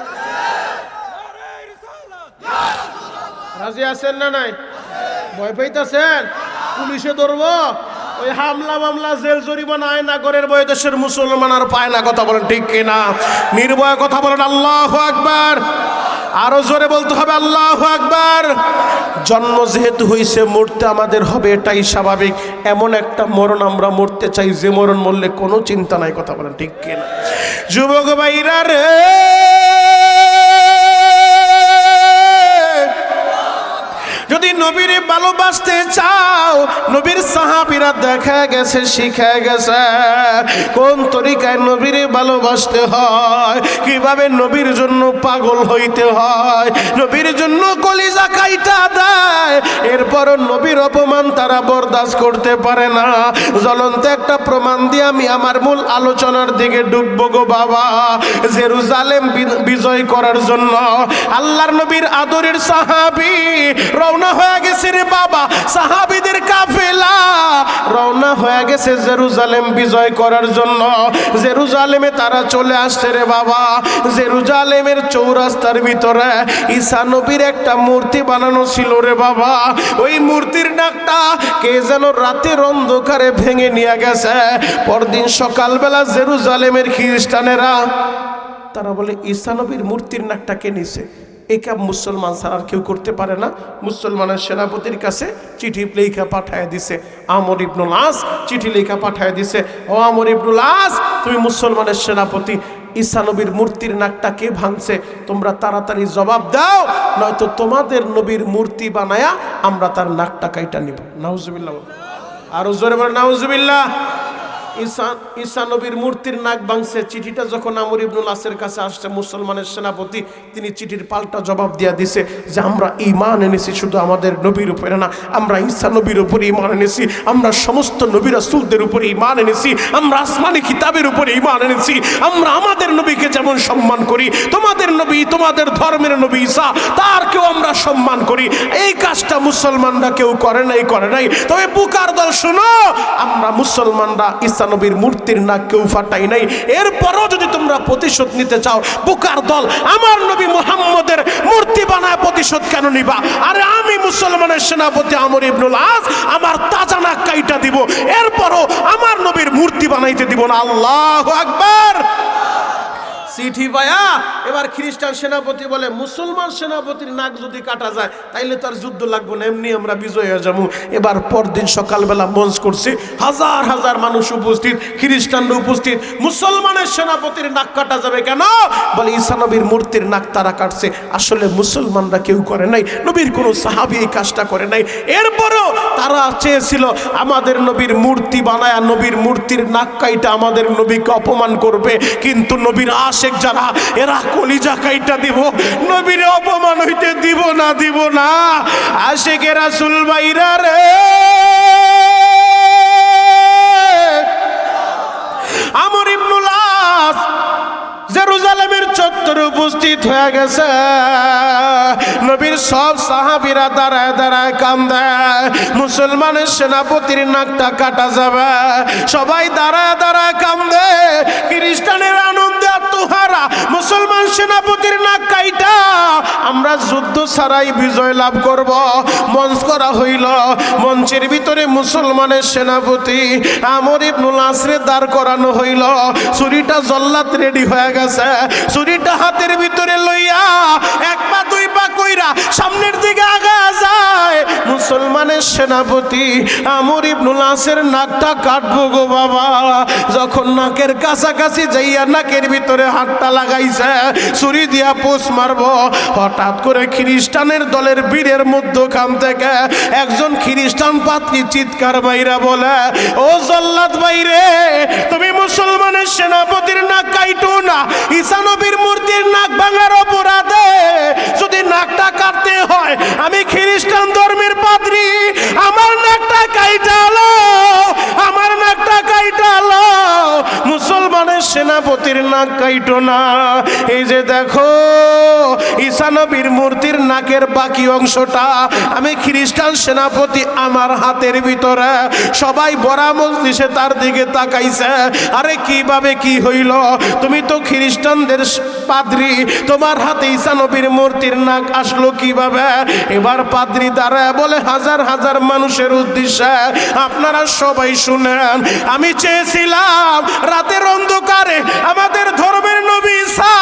রাজি আছেন না নাই? ভয় পাইতেছেন পুলিশে ধরবো? ওই হামলা মামলা জেল জরিমানা আয়নাগরের বয়ে দেশের মুসলমান আর পায় না। কথা বলেন ঠিক কিনা? নির্ভয় কথা বলেন আল্লাহু আকবার। আরো জোরে বলতে হবে আল্লাহু আকবার। জন্ম যেহেতু হইছে, মরতে আমাদের হবে, এটাই স্বাভাবিক। এমন একটা মরণ আমরা মরতে চাই যে মরণ মরলে কোনো চিন্তা নাই। কথা বলেন ঠিক কিনা? যুবক ভাইরা রে, যদি নবীরে ভালোবাসতে চাও, নবীর সাহাবীরা দেখা গেছে, শিখে গেছে কোন তরিকায় নবীরে ভালোবাসতে হয়, কিভাবে নবীর জন্য পাগল হইতে হয়, নবীর জন্য কলিজা কাইটা দেয়। এরপরও নবীর অপমান তারা বরদাস্ত করতে পারে না। জ্বলন্ত একটা প্রমাণ দিয়ে আমি আমার মূল আলোচনার দিকে ডুববো গো বাবা। জেরুজালেম বিজয় করার জন্য আল্লাহর নবীর আদরের সাহাবী রওনা হয়ে গেছে রে বাবা। সাহাবীদের কাফেলা রওনা হয়ে গেছে জেরুজালেম বিজয় করার জন্য। জেরুজালেমে তারা চলে আসছে রে বাবা। জেরুজালেমের চৌরাস্তার ভিতরে ঈসা নবীর একটা মূর্তি বানানো ছিল রে বাবা। ওই মূর্তির নাকটা কে যেন রাতের অন্ধকারে ভেঙে নিয়ে গেছে। পরদিন সকালবেলা জেরুজালেমের খ্রিস্টানেরা তারা বলে ঈসা নবীর মূর্তির নাকটা কে নিছে। এই কাজ মুসলমান ছাড়া আর কেউ করতে পারে না। মুসলমানের সেনাপতির কাছে চিঠি লেখা পাঠায় দিছে। আমর ইবনুল আস চিঠি লেখা পাঠায় দিছে, ও আমর ইবনুল আস, তুমি মুসলমানের সেনাপতি, ঈসা নবীর মূর্তির নাকটা কে ভাঙছে? তোমরা তাড়াতাড়ি জবাব দাও, নয়তো তোমাদের নবীর মূর্তি বানায়া আমরা তার নাকটা কাইটা নিব। নাউজুবিল্লাহ, আরো জোরে বলেন নাউজুবিল্লাহ। ঈসা নবীর মূর্তির নাক ভাঙছে। চিঠিটা যখন আমর ইবনুল আসের কাছে আসছে, মুসলমানের সেনাপতি, তিনি চিঠির পাল্টা জবাব দিয়া দিছে যে আমরা ঈমান এনেছি শুধু আমাদের নবীর উপরে না, আমরা ঈসা নবীর উপরে ঈমান এনেছি, আমরা সমস্ত নবী রাসূলদের উপরে ঈমান এনেছি, আমরা আসমানি কিতাবের উপরে ঈমান এনেছি, আমরা আমাদের নবীকে যেমন সম্মান করি, তোমাদের নবী, তোমাদের ধর্মের নবী ঈসা, তারকেও আমরা সম্মান করি। এই কাজটা মুসলমানরা কেউ করে নাই। তবে বুকার দল শোনো, আমরা মুসলমানরা ঈসা নবীর মূর্তির নাক কেউ ফাটাই নাই। এরপরও যদি তোমরা প্রতিশোধ নিতে চাও, বুকার দল, আমার নবী মুহাম্মদের মূর্তি বানায় প্রতিশোধ কেন নিবা? আরে আমি মুসলমানের সেনাপতি আমর ইবনুল আস, আমার তাজা নাক কাইটা দিব, এরপরও আমার নবীর মূর্তি বানাইতে দিব না। আল্লাহু আকবার। চিঠি পায়া এবার খ্রিস্টান সেনাপতি বলে, মুসলমান সেনাপতির নাক যদি কাটা যায় তাইলে তার যুদ্ধ লাগবে না, এমনি আমরা বিজয় হয়ে যাবো। এবার পরদিন সকালবেলা মঞ্চ করছে, হাজার হাজার মানুষ উপস্থিত, খ্রিস্টানরা উপস্থিত। মুসলমানের সেনাপতির নাক কাটা যাবে কেন? বলে ঈসা নবীর মূর্তির নাক তারা কাটছে। আসলে মুসলমানরা কেউ করে নাই, নবীর কোনো সাহাবী এই কাজটা করে নাই। এরপরও তারা চেয়েছিল আমাদের নবীর মূর্তি বানায়া নবীর মূর্তির নাক কাইটা আমাদের নবীকে অপমান করবে, কিন্তু নবীর আশেক যারা, এরা কলিজা কাইটা দিব, নবীর অপমান হইতে দিব না। আশেকে রাসূল ভাইরা রে, আমর ইবনুল আস জেরুজালেমের চত্বরে উপস্থিত হয়ে গেছে। নবীর সব সাহাবীরা দাঁড়ায় দাঁড়ায় কান্দে, মুসলমানের সেনাপতির নাকটা কাটা যাবে, সবাই দাঁড়ায় দাঁড়ায় কান্দে। খ্রিস্টানের আনন্দে আত্মহারা, মুসলমান সেনাপতির নাক কাইটা আমরা যুদ্ধ ছাড়াই বিজয় লাভ করব। মঞ্চ করা হইল, মঞ্চের ভিতরে মুসলমানের সেনাপতি আমর ইবনুল আসরে দাঁড় করানো হইল। ছুরিটা জল্লাদ রেডি হয়ে গেছে, ছুরিটা হাতের ভিতরে লইয়া এক পা দুই পা কইরা সামনের দিকে আগায়া যায়। মুসলমানের সেনাপতি আমর ইবনুল আসের নাকটা কাটবো গো বাবা। যখন নাকের কাছাকাছি যাইয়া নাকের ভিতরে হাতটা লাগাইছে, ছুরি দিয়া পোষ মারবো, হঠাৎ করে খ্রিস্টানের দলের বীরের মধ্যখান থেকে একজন খ্রিস্টান পাত্রী চিৎকার বাইরা বলে, ও জল্লাদ বাইরে, তুমি মুসলমানের সেনাপতির নাক কাইটো না, ঈসা নবীর মূর্তির নাক ভাঙার অপরাধে যদি নাকটা কাটতে হয়, আমি খ্রিস্টান ধর্মের পাদ্রী, আমার নাকটা কাইটালো, আমার নাকটা কাইটালো, মুসলমানের সেনাপতির নাক কাইটো না। এই যে দেখো ঈসা নবীর মূর্তির নাকের বাকি অংশটা আমি খ্রিস্টান সেনাপতি আমার হাতের ভিতরে। সবাই বড়া মজলিসে তার দিকে তাকাইছে, আরে কিভাবে কি হইল? তুমি তো খ্রিস্টানদের পাদ্রী, তোমার হাতে ঈসা নবীর মূর্তির নাক আসলো কিভাবে? এবার পাদ্রী দাঁড়ায় বলে, হাজার হাজার মানুষের উদ্দেশ্যে আপনারা সবাই শুনেন, আমি চেয়েছিলাম রাতের অন্ধকারে আমাদের ধর্মের নবী ঈসা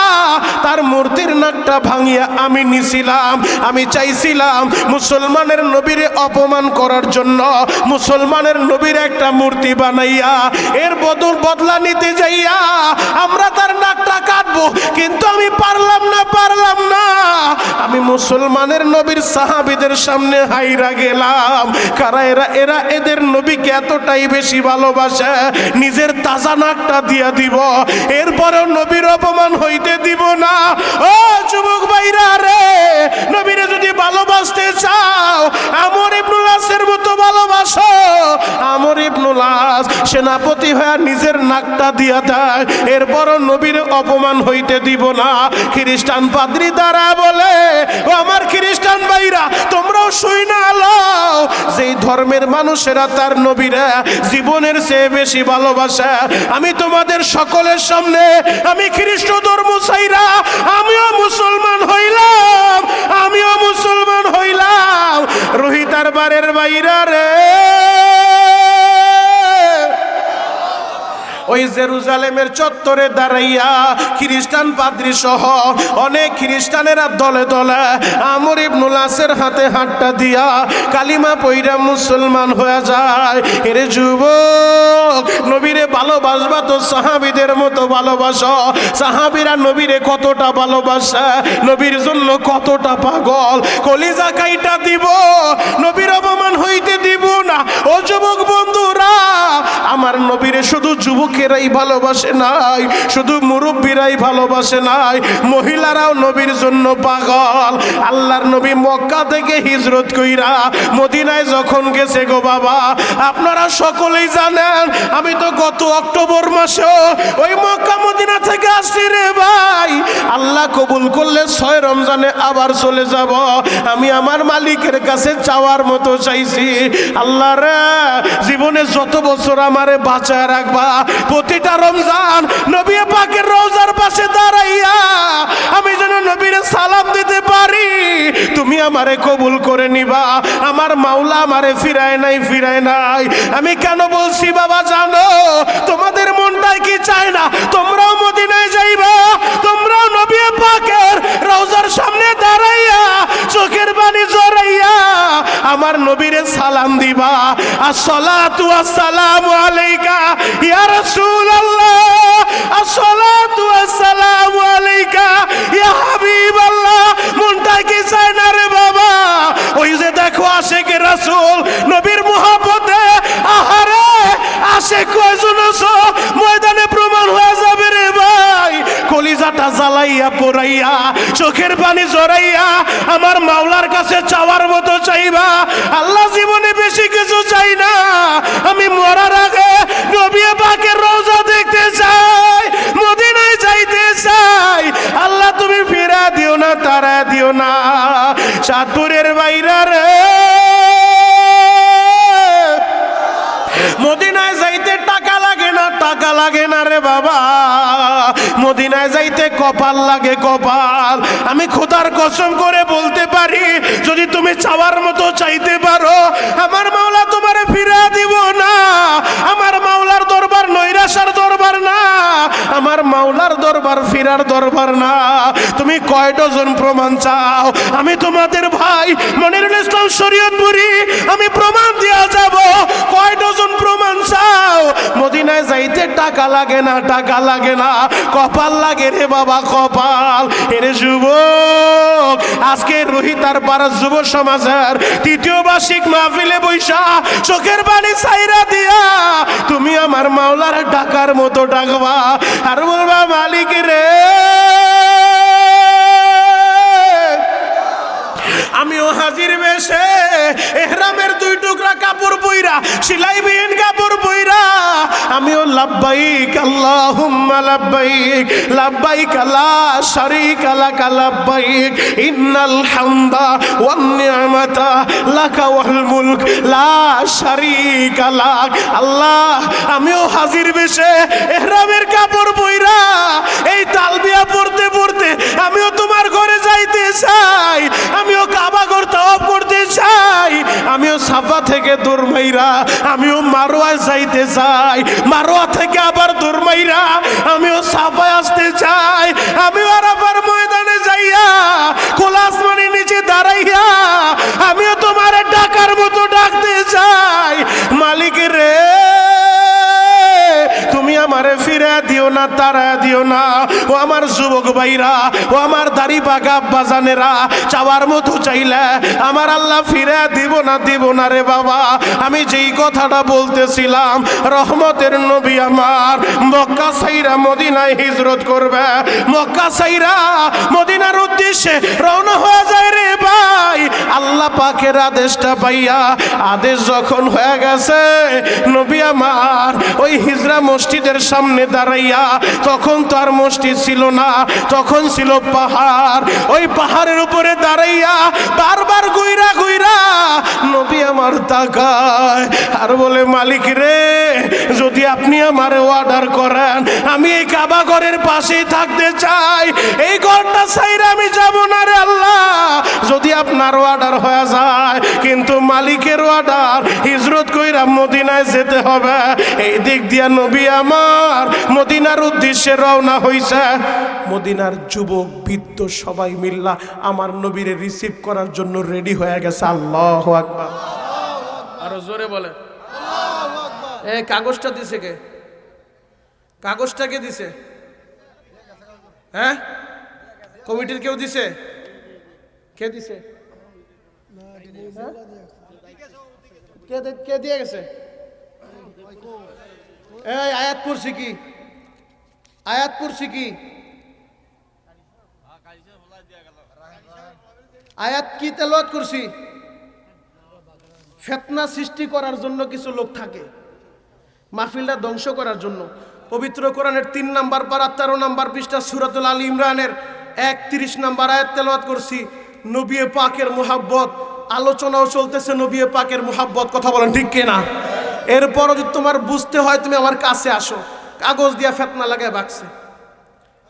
তার মূর্তির নাকটা ভাঙিয়া আমি নিছিলাম। আমি চাইছিলাম মুসলমানের নবীর অপমান করার জন্য মুসলমানের নবীর একটা মূর্তি বানাইয়া এর বদলা নিতে যাইয়া আমরা তার নাকটা কাটবো, কিন্তু আমি পারলাম না। আমি মুসলমানের নবীর সাহাবীদের সামনে হাইরা গেলাম। কারা এরা এদের নবীকে এতটাই বেশি ভালোবাসে, নিজের তাজা নাকটা দিয়া দিব, এরপরেও নবীর অপমান হইতে দিব না। ও যুবক ভাইরা রে, নবীরে যদি ভালোবাসতে চাও আমর ইবনুল আসের মতো ভালোবাসো। আমর ইবনুল আস সেনাপতি হয়ে নিজের নাকটা দিয়া দেয়, এরপরও নবীর অপমান হইতে দিব না। খ্রিস্টান পাদ্রী দ্বারা বলে, ও আমার খ্রিস্টান ভাইরা, তোমরাও শুই না লও, যেই ধর্মের মানুষেরা তার নবীরা জীবনের চেয়ে বেশি ভালোবাসে, আমি তোমাদের সকলের সামনে আমি খ্রিস্ট ধর্ম ছাইরা আমিও মুসলমান হইলাম। রোহিতার বারের বাইরা রে, ওই জেরুজালেমের চত্বরে দাঁড়াইয়া খ্রিস্টান পাদ্রী সহ অনেক খ্রিস্টানেরা দলে দলে আমর ইবনুল আসের হাতে হাতটা দিয়া কালিমা পইরা মুসলমান হয়ে যায়। এর যুবক, নবীরে ভালোবাসবা তো সাহাবীদের মতো ভালোবাসো। সাহাবীরা নবীরে কতটা ভালোবাসে, নবীর জন্য কতটা পাগল, কলিজা কাইটা দিব, নবীর অপমান হইতে দিব না। ও যুবক বন্ধুরা, আমার নবীরে শুধু যুবকেরাই ভালোবাসে নাই, শুধু মুরব্বীরাই ভালোবাসে নাই, মহিলারাও নবীর জন্য পাগল। আল্লাহর নবী মক্কা থেকে হিজরত কইরা মদিনায় যখন গেছে গো বাবা, আপনারা সকলেই জানেন আমি তো গত অক্টোবর মাসে ওই মক্কা মদিনা থেকে আসছি রে ভাই। আল্লাহ কবুল করলে 6 রমজানে আবার চলে যাব। আমি আমার মালিকের কাছে চাওয়ার মতো চাইছি, আল্লাহ রে জীবনে যত বছর আমারে বাঁচায় রাখবা, প্রতিটা রমজান নবী পাকের রওজার পাশে দাঁড়াইয়া আমি যেন নবীর সালাম দিতে পারি, তুমি আমারে কবুল করে নিবা। আমার মাওলা আমারে ফিরায় নাই, ফিরায় নাই। আমি কেন বলছি বাবা জানো, তোমাদের মনটাই কি চায় না তোমরাও মদিনায় যাইবা, তোমরাও নবী পাকের রওজার সামনে দাঁড়াইয়া চোখের পানি জড়াইয়া আমার নবীরে সালাম দিবা, আসসালাতু ওয়াসসালামু আলাইকা ইয়া রাসূলুল্লাহ, আসসালাতু ওয়াসসালামু আলাইকা ইয়া হাবিবাল্লাহ। মনটা কি চায় না রে বাবা? ওই যে দেখো আশিকে রাসূল নবীর মুহাব্বতে আহারে আশিক কয়জন আছো ময়দানে প্রমাণ হয়ে যাবে রে ভাই। কলিজাটা জ্বালাইয়া পোড়াইয়া চোখের পানি জড়াইয়া আমার মাওলার কাছে চাওয়ার মতো চাইবা। আল্লাহ জীবনে বেশি কিছু চাই না, আমি মরার আগে নবী পাকের রওজা দেখতে চাই, মদিনায় যাইতে চাই। আল্লাহ তুমি ফিরা দিও না, তারা দিও না। চাঁদপুরের বাইরা রে, মদিনায় যাইতে টাকা লাগে না, টাকা লাগে না রে বাবা, মদিনায় যাইতে কপাল লাগে, কপাল। আমি খোদার কসম করে বলতে পারি, যদি তুমি চাওয়ার মতো চাইতে পারো আমার মাওলা তোমারে ফিরা দিব না। আমার মাওলার দরবার নৈরাশার দরবার না, আমার মাওলার দরবার ফিরার দরবার না। তুমি কয় ডজন প্রমাণ চাও? আমি তোমাদের ভাই মনিরুল ইসলাম শরীয়তপুরী, আমি প্রমাণ দিয়া যাব। কয় ডজন প্রমাণ চাও? মদিনায় যাইতে টাকা লাগে না, টাকা লাগে না, কপাল লাগে রে বাবা, কপাল। এরে যুবক, আজকে রোহিতার পাড়া যুব সমাজের 3য় বার্ষিক মাহফিলে বৈশা চোখের পানি ছাইরা দিয়া তুমি আমার মাওলার ডাকার মতো ডাকবা আর বলবা মালিক রে, আমিও হাজির বেশে ইহরামের 2 টুকরা কাপড় পইরা, সিলাইবিহীন কাপড় পইরা আমিও লাব্বাইক আল্লাহুম্মা লাব্বাইক, লাব্বাইক লা শারীকা লাকা লাব্বাইক, ইন্নাল হামদা ওয়ান নি'মাতা লাকা ওয়াল মুলক লা শারীকা লাক। আল্লাহ আমিও হাজির বেশে ইহরামের কাপড় পইরা এই তালবিয়া পড়তে পড়তে আমিও তোমার ঘরে যাইতে চাই, আমিও কাবা ঘর তাওয়াফ করতে চাই, আমিও সাফা থেকে দূর মাইরা আমিও মারওয়ায় যাইতে চাই, মারওয়া থেকে আবার দূর মাইরা আমিও সাফায় আসতে চাই, আমিও আরাফার ময়দানে যাইয়া খোলা আসমানের নিচে দাঁড়াইয়া আমিও তোমার ডাকার মতো ডাকতে চাই। মালিক রে, তুমি আমারে ফিরা দিও না, তারা দিও না। ও আমার যুবক ভাইরা, ও আমার দাড়ি পাকা বাজানেরা, চাওয়ার মতো চাইলে আমার আল্লাহ ফিরা দিব না, দিব না রে বাবা। আমি যেই কথাটা বলতেছিলাম, রহমতের নবী আমার মক্কা ছাইরা মদিনায় হিজরত করবে, মক্কা ছাইরা মদিনার উদ্দেশ্যে রওনা হয়ে যায় রে ভাই। আল্লাহ পাকের আদেশটা পাইয়া, আদেশ যখন হয়ে গেছে, নবী আমার ওই হিজরা মসজিদের সামনে দাঁড়াইয়া, তখন তো আর মসজিদ ছিল না, তখন ছিল পাহাড়, ওই পাহাড়ের উপরে দাঁড়াইয়া বারবার গুইরা গুইরা নবী আমার তাকায় আর বলে, মালিক রে, যদি আপনি আমার অর্ডার করেন আমি এই কাবা ঘরের পাশেই থাকতে চাই, এই ঘরটা ছাইরা আমি যাব না রে আল্লাহ। যদি আপনার অর্ডার হয়ে যায়, কিন্তু মালিকের অর্ডার, হিজরত কইরা মদিনায় যেতে হবে। এই দিক দিয়া নবী আমার মদিনার উদ্দেশ্যে রওনা হইছে। মদিনার যুবক বৃদ্ধ সবাই মিল্লা আমার নবীরে রিসিভ করার জন্য রেডি হয়ে গেছে। আল্লাহু আকবার, আরো জোরে বলেন। এই কাগজটা দিছে কে? কাগজটা কে দিছে? হ্যাঁ, কমিটির কেউ দিছে? কে দিছে? কে দিয়ে গেছে? এই আয়াত পড়ছি কি? আয়াত পড়ছি কি? আয়াত কি তেলাওয়াত করছি? ফিতনা সৃষ্টি করার জন্য কিছু লোক থাকে, মাহফিলটা ধ্বংস করার জন্য। পবিত্র কোরআনের 3 নম্বর পারা 13 নম্বর পৃষ্ঠা সূরাতুল আল ইমরানের 31 নম্বর আয়াত তেলাওয়াত করছি। নবী পাকের মুহাব্বত আলোচনাও চলতেছে, নবী পাকের মুহাব্বত, কথা বলেন ঠিক কিনা? এরপরও যদি তোমার বুঝতে হয় তুমি আমার কাছে আসো। কাগজ দিয়া ফিতনা লাগায় বাকছে।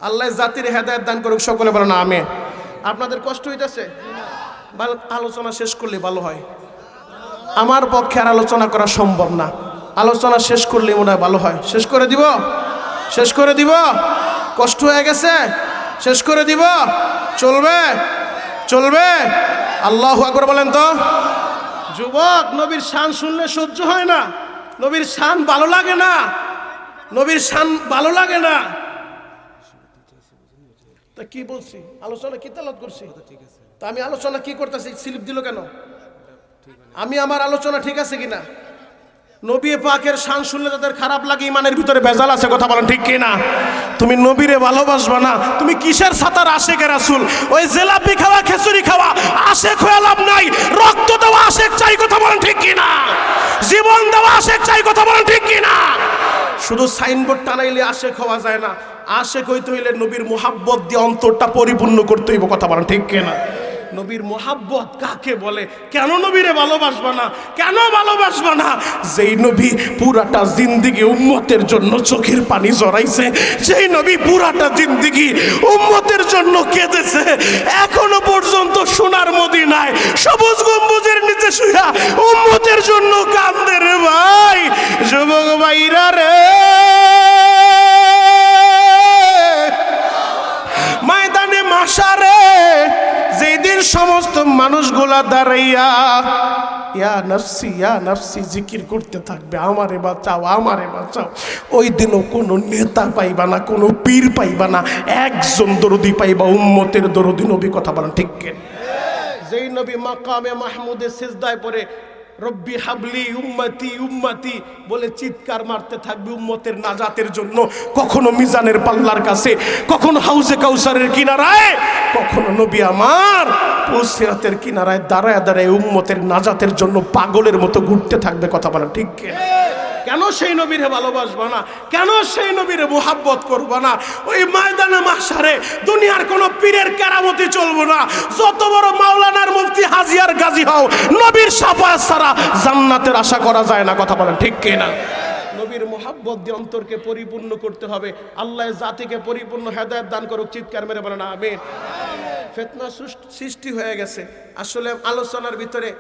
আল্লাহ জাতির হেদায়েত দান করুক, সকলে বলেন আমিন। আপনাদের কষ্ট হইতেছে? আলোচনা শেষ করলে ভালো হয়। আমার পক্ষে আর আলোচনা করা সম্ভব না, আলোচনা শেষ করলে মনে হয় ভালো হয়। শেষ করে দিব? শেষ করে দিব? কষ্ট হয়ে গেছে? শেষ করে দিব? চলবে? চলবে? আল্লাহু আকবার বলেন তো। যুবক, নবীর শান শুনলে সহ্য হয় না, নবীর শান ভালো লাগে না, নবীর শান ভালো লাগে না। তা কি বলছি? আলোচনা কি তেলাওয়াত করছি? তা আমি আলোচনা কি করতেছি? স্লিপ দিল কেন? আমি আমার আলোচনা ঠিক আছে কিনা? নবী পাকের শান শুনলে যাদের খারাপ লাগে ইমানের ভিতরে ভেজাল আছে, কথা বলেন ঠিক কিনা? তুমি নবীরে ভালোবাসবা না, তুমি কিসের সাতার আশেকে রাসূল? ওই জিলাপি খাওয়া খিচুড়ি খাওয়া আশেক হয়ে লাভ নাই। রক্ত দেওয়া আশেক চাই, কথা বলেন ঠিক কিনা? জীবন দেওয়া আশেক চাই, কথা বলেন ঠিক কিনা? শুধু সাইনবোর্ড টানাইলে আশেক হওয়া যায় না। আশেক হইতে হইলে নবীর মুহাব্বত দিয়ে অন্তরটা পরিপূর্ণ করতে হইব, কথা বলেন ঠিক কিনা? নবীর মুহাব্বত কাকে বলে? কেন নবীরে ভালোবাসবা না? কেন ভালোবাসবা না? যেই নবী পুরাটা জিন্দেগি উম্মতের জন্য চোখের পানি জড়াইছে, যেই নবী পুরাটা জিন্দেগি উম্মতের জন্য কেঁদেছে, এখনো পর্যন্ত সোনার মদিনায় সবুজ গম্বুজের নিচে শুয়া উম্মতের জন্য কান্দে রে ভাই। যুবক ভাইরা রে, ময়দানে মাশারে যেদিন সমস্ত মানুষগুলা দাঁড়াইয়া ইয়া নফসি জিকির করতে থাকবে, আমারে বাঁচাও, আমারে বাঁচাও, ওই দিনও কোনো নেতা পাইবা না, কোনো পীর পাইবা না, একজন দরদি পাইবা, উম্মতের দরদি নবী, কথা বলেন ঠিক কেন? যেই নবী মাকামে মাহমুদে সিজদায় পড়ে রব্বি হাবলি উম্মতি উম্মতি বলে চিৎকার মারতে থাকবে উম্মতের নাজাতের জন্য, কখনো মিজানের পাল্লার কাছে, কখনো হাউজে কাউসারের কিনারায়, কখনো নবী আমার পুলসিরাতের কিনারায় দাঁড়ায় দাঁড়ায় উম্মতের নাজাতের জন্য পাগলের মতো ঘুরতে থাকবে, কথা বলা ঠিক কেন? কেন সেই নবীরে ভালোবাসবা না? কেন সেই নবীরে মুহাব্বত করবা না? ওই ময়দানে মাহশারে দুনিয়ার কোন পীরের কেরামতি চলবো না। যত বড় মাওলানার মুফতি হাজিয়ার গাজী হও, নবীর শাফায়াত ছাড়া জান্নাতের আশা করা যায় না, কথা বলেন ঠিক কিনা? নবীর মুহাব্বত দিয়ে অন্তরকে পরিপূর্ণ করতে হবে। আল্লাহ জাতিকে পরিপূর্ণ হেদায়েত দান করুক, চিৎকার মেরে বলেন আমিন। ফিতনা সৃষ্টি হয়ে গেছে। আসলে আলোচনার ভিতরে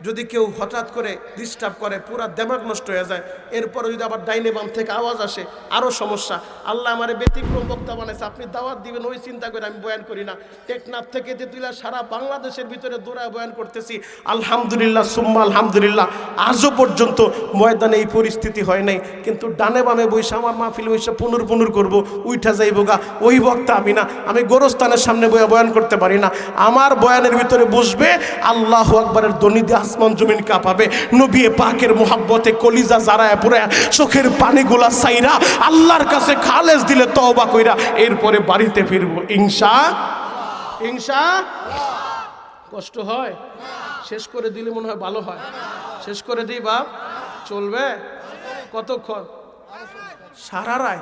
যদি কেউ হঠাৎ করে ডিস্টার্ব করে পুরা দিমাগ নষ্ট হয়ে যায়। এরপরে যদি আবার ডাইনে বাম থেকে আওয়াজ আসে আরও সমস্যা। আল্লাহ আমারে ব্যতিক্রম বক্তা বানাইছে, আপনি দাওয়াত দিবেন ওই চিন্তা করে আমি বয়ান করি না। টেকনাফ থেকে তেতুলা সারা বাংলাদেশের ভিতরে দৌড়ায় বয়ান করতেছি, আলহামদুলিল্লাহ সুম্মা আলহামদুলিল্লাহ। আজও পর্যন্ত ময়দানে এই পরিস্থিতি হয় নাই, কিন্তু ডানে বামে বৈশা আমার মাহফিল বৈশা পুনর করবো, উইঠা যাইব গা, ওই বক্তা আমি না। আমি গোরস্থানের সামনে বয়ান করতে পারি না। আমার বয়ানের ভিতরে বসবে আল্লাহু আকবারের ধ্বনি দিয়ে আসমান জমিন কাঁপাবে। নবী পাকের মুহাব্বতে কলিজা জারায়া পুরা চোখের পানিগুলা সাইরা আল্লাহর কাছে খালেস দিলে তওবা কইরা এরপরে বাড়িতে ফিরবো ইনশাআল্লাহ। কষ্ট হয়? শেষ করে দিলে মনে হয় ভালো হয়। শেষ করে দিই বাপ, চলবে কতক্ষণ? সারা রাত।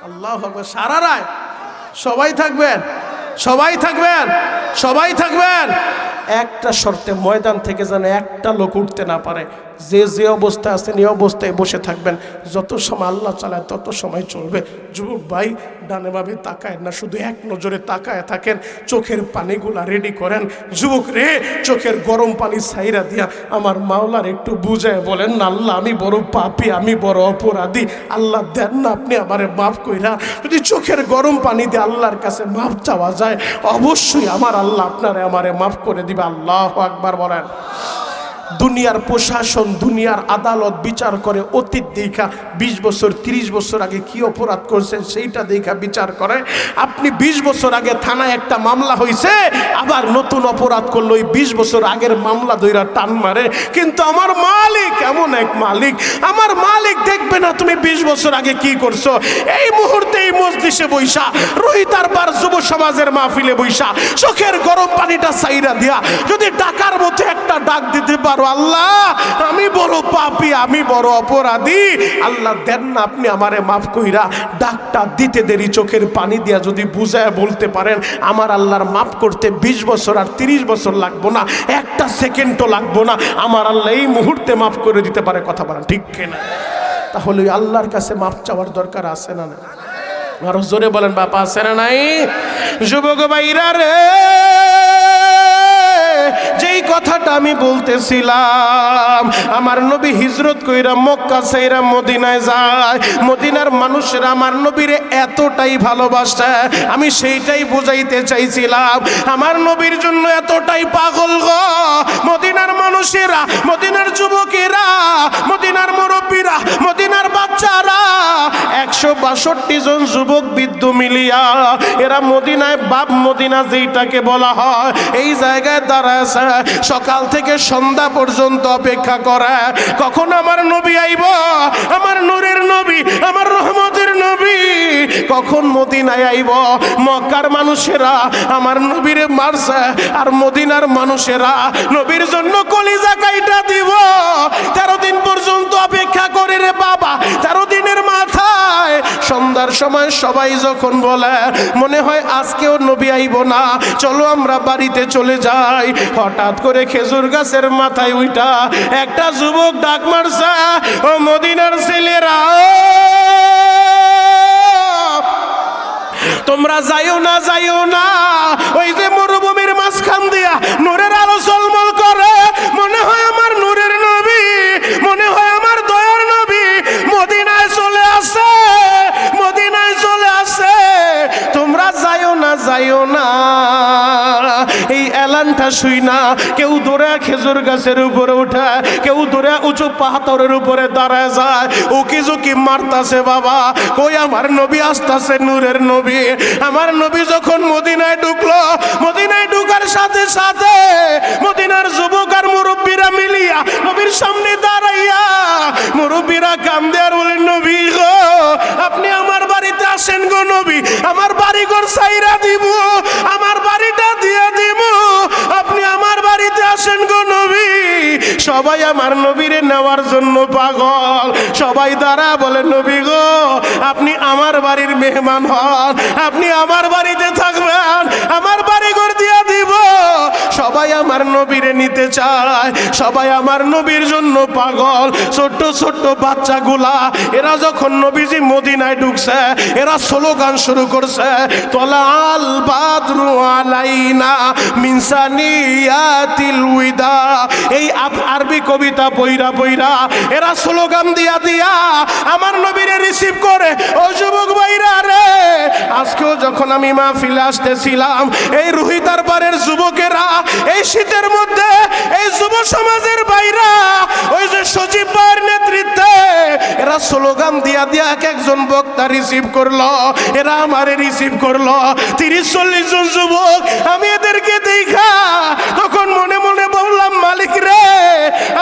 আল্লাহু আকবার, সারা রাত। সবাই থাকবেন, সবাই থাকবেন, সবাই থাকবেন। একটা শর্তে, ময়দান থেকে যেন একটা লোক উঠতে না পারে। যে অবস্থায় আছেন এই অবস্থায় বসে থাকবেন। যত সময় আল্লাহ চালায় তত সময় চলবে। যুবক ভাই, ডানে বামে তাকায় না, শুধু এক নজরে তাকায় থাকেন। চোখের পানিগুলা রেডি করেন। যুবক রে, চোখের গরম পানি ছাইরা দিয়া আমার মাওলার একটু বুঝায় বলেন না, আল্লাহ আমি বড় পাপী, আমি বড় অপরাধী, আল্লাহ দেন না আপনি আমারে মাফ কইরা। যদি চোখের গরম পানি দিয়ে আল্লাহর কাছে মাফ চাওয়া যায়, অবশ্যই আমার আল্লাহ আপনারে আমারে মাফ করে দিবে। আল্লাহু আকবার বলেন। দুনিয়ার প্রশাসন, দুনিয়ার আদালত বিচার করে অতীত দেখা 20 বছর 30 বছর আগে কি অপরাধ করছেন সেইটা দেখা বিচার করে। আপনি 20 বছর আগে থানায় একটা মামলা হয়েছে, আবার নতুন অপরাধ করলো, ওই 20 বছর আগের মামলা ধইরা টান মারে। কিন্তু আমার মালিক এমন এক মালিক, আমার মালিক দেখবে না তুমি 20 বছর আগে কি করছো। এই মুহূর্তে এই মজলিসে বৈশা রোহিতার বার যুব সমাজের মাহফিলে বৈশা চোখের গরম পানিটা সাইরা দিয়া যদি ডাকার মতো একটা ডাক দিতে পারো, আল্লাহ আমি বড় পাপী, আমি বড় অপরাধী, আল্লাহ দেন না আপনি আমারে মাফ কইরা, ডাকটা দিতে দেরি চোখের পানি দিয়া যদি বুঝায় বলতে পারেন, আমার আল্লাহর মাফ করতে 20 বছর আর 30 বছর লাগবো না, একটা সেকেন্ডও লাগবো না, আমার আল্লাহ এই মুহূর্তে মাফ করে দিতে পারে। কথা বলা ঠিক কিনা? তাহলে আল্লাহর কাছে মাফ চাওয়ার দরকার আছে না? আরো জোরে বলেন বাবা, আছে না নাই? যুবক ভাইরা রে, যেই কথাটা আমি বলতেছিলাম, আমার নবী হিজরত কইরা মক্কা ছাইরা মদিনায় যায়, মদিনার মানুষেরা আমার নবীরে এতটাই ভালোবাসে, আমি সেইটাই বুঝাইতে চাইছিলাম। আমার নবীর জন্য এতটাই পাগল গো মদিনার মানুষেরা, মদিনার যুবকেরা, মদিনার মুরব্বীরা, মদিনার বাচ্চারা, 162 জন যুবক বৃদ্ধ মিলিয়া এরা মদিনায় বাপ মদিনা যেইটাকে বলা হয়, এই জায়গায় দাঁড়ায় সকাল থেকে সন্ধ্যা পর্যন্ত অপেক্ষা করে কখন আমার নবী আইব, আমার নূরের নবী, আমার রহমতের নবী কখন মদিনায় আইব। মক্কার মানুষেরা আমার নবীরে মারছে, আর মদিনার মানুষেরা নবীর জন্য কলিজা কাইটা দিব। 13 দিন পর্যন্ত অপেক্ষা করে রে বাবা। 13 দিনের মাথায় সন্ধ্যার সময় সবাই যখন বলে মনে হয় আজকেও নবী আইব না, চলো আমরা বাড়িতে চলে যাই, হঠাৎ করে খেজুর গাছের মাথায় উইটা একটা যুবক ডাক মারছে, ও মদিনার ছেলেরা তোমরা যাইও না, যাইও না, ওই যে মরুভূমির মাঝখান দিয়া নূরের আলো ঝলমল করে, মনে হয় আমার নূরের নবী, মনে হয় আমার দয়ার নবী মদিনায় চলে আসে, মদিনায় চলে আসে, তোমরা যাইও না, যাইও না। এই এলানটা শুই না কেউ দৌড়ে খেজুর গাছের উপরে উঠে, কেউ দৌড়ে উঁচু পাহাড়ের উপরে দাঁড়ায় যায়, উকি ঝুঁকি মারতাছে বাবা, কই আমার নবী আসতাছে, নূরের নবী। আমার নবী যখন মদিনায় ঢুকলো, মদিনায় ঢুকার সাথে সাথে মদিনার যুবক আর মুরব্বীরা মিলিয়া নবীর সামনে দাঁড়াইয়া মুরব্বীরা কান্দে আর বলেন, নবী গো আপনি আমার বাড়িতে আসেন গো নবী, আমার বাড়ি ঘর ছাইরা দিব, আমার বাড়িটা দিয়ে দিব, আপনি আমার বাড়িতে আসেন গো নবী। সবাই আমার নবীরে নেওয়ার জন্য পাগল, সবাই দ্বারা বলে, নবী গো আপনি আমার বাড়ির মেহমান হন, আপনি আমার বাড়িতে থাকবেন, আমার বাড়ি ঘর দিয়ে দিব। সবাই আমার নবীরে নিতে চায়, সবাই আমার নবীর জন্য পাগল। ছোট্ট ছোট্ট বাচ্চাগুলা এরা যখন নবীজি মদিনায় ঢুকছে, এরা স্লোগান শুরু করছে, তলাল বাদরু আলাইনা মিন সানিয়াতিল উইদা। এই আরবি কবিতা পইরা পইরা এরা স্লোগান দিয়া দিয়া আমার নবীরে রিসিভ করে। ও যুবক ভাইরা রে, আজকেও যখন আমি মাহফিলে আসতেছিলাম, এই রোহিতার পারের যুবকেরা এই শীতের মধ্যে, এই যুব সমাজের বাইরা ওই যে সজীব ভাইয়ের নেতৃত্বে এরা স্লোগান দিয়া দিয়া এক একজন বক্তা রিসিভ করলো, এরা আমারে রিসিভ করলো। 30-40 জন যুবক, আমি এদেরকে দেখা তখন মনে মনে বললাম, মালিক রে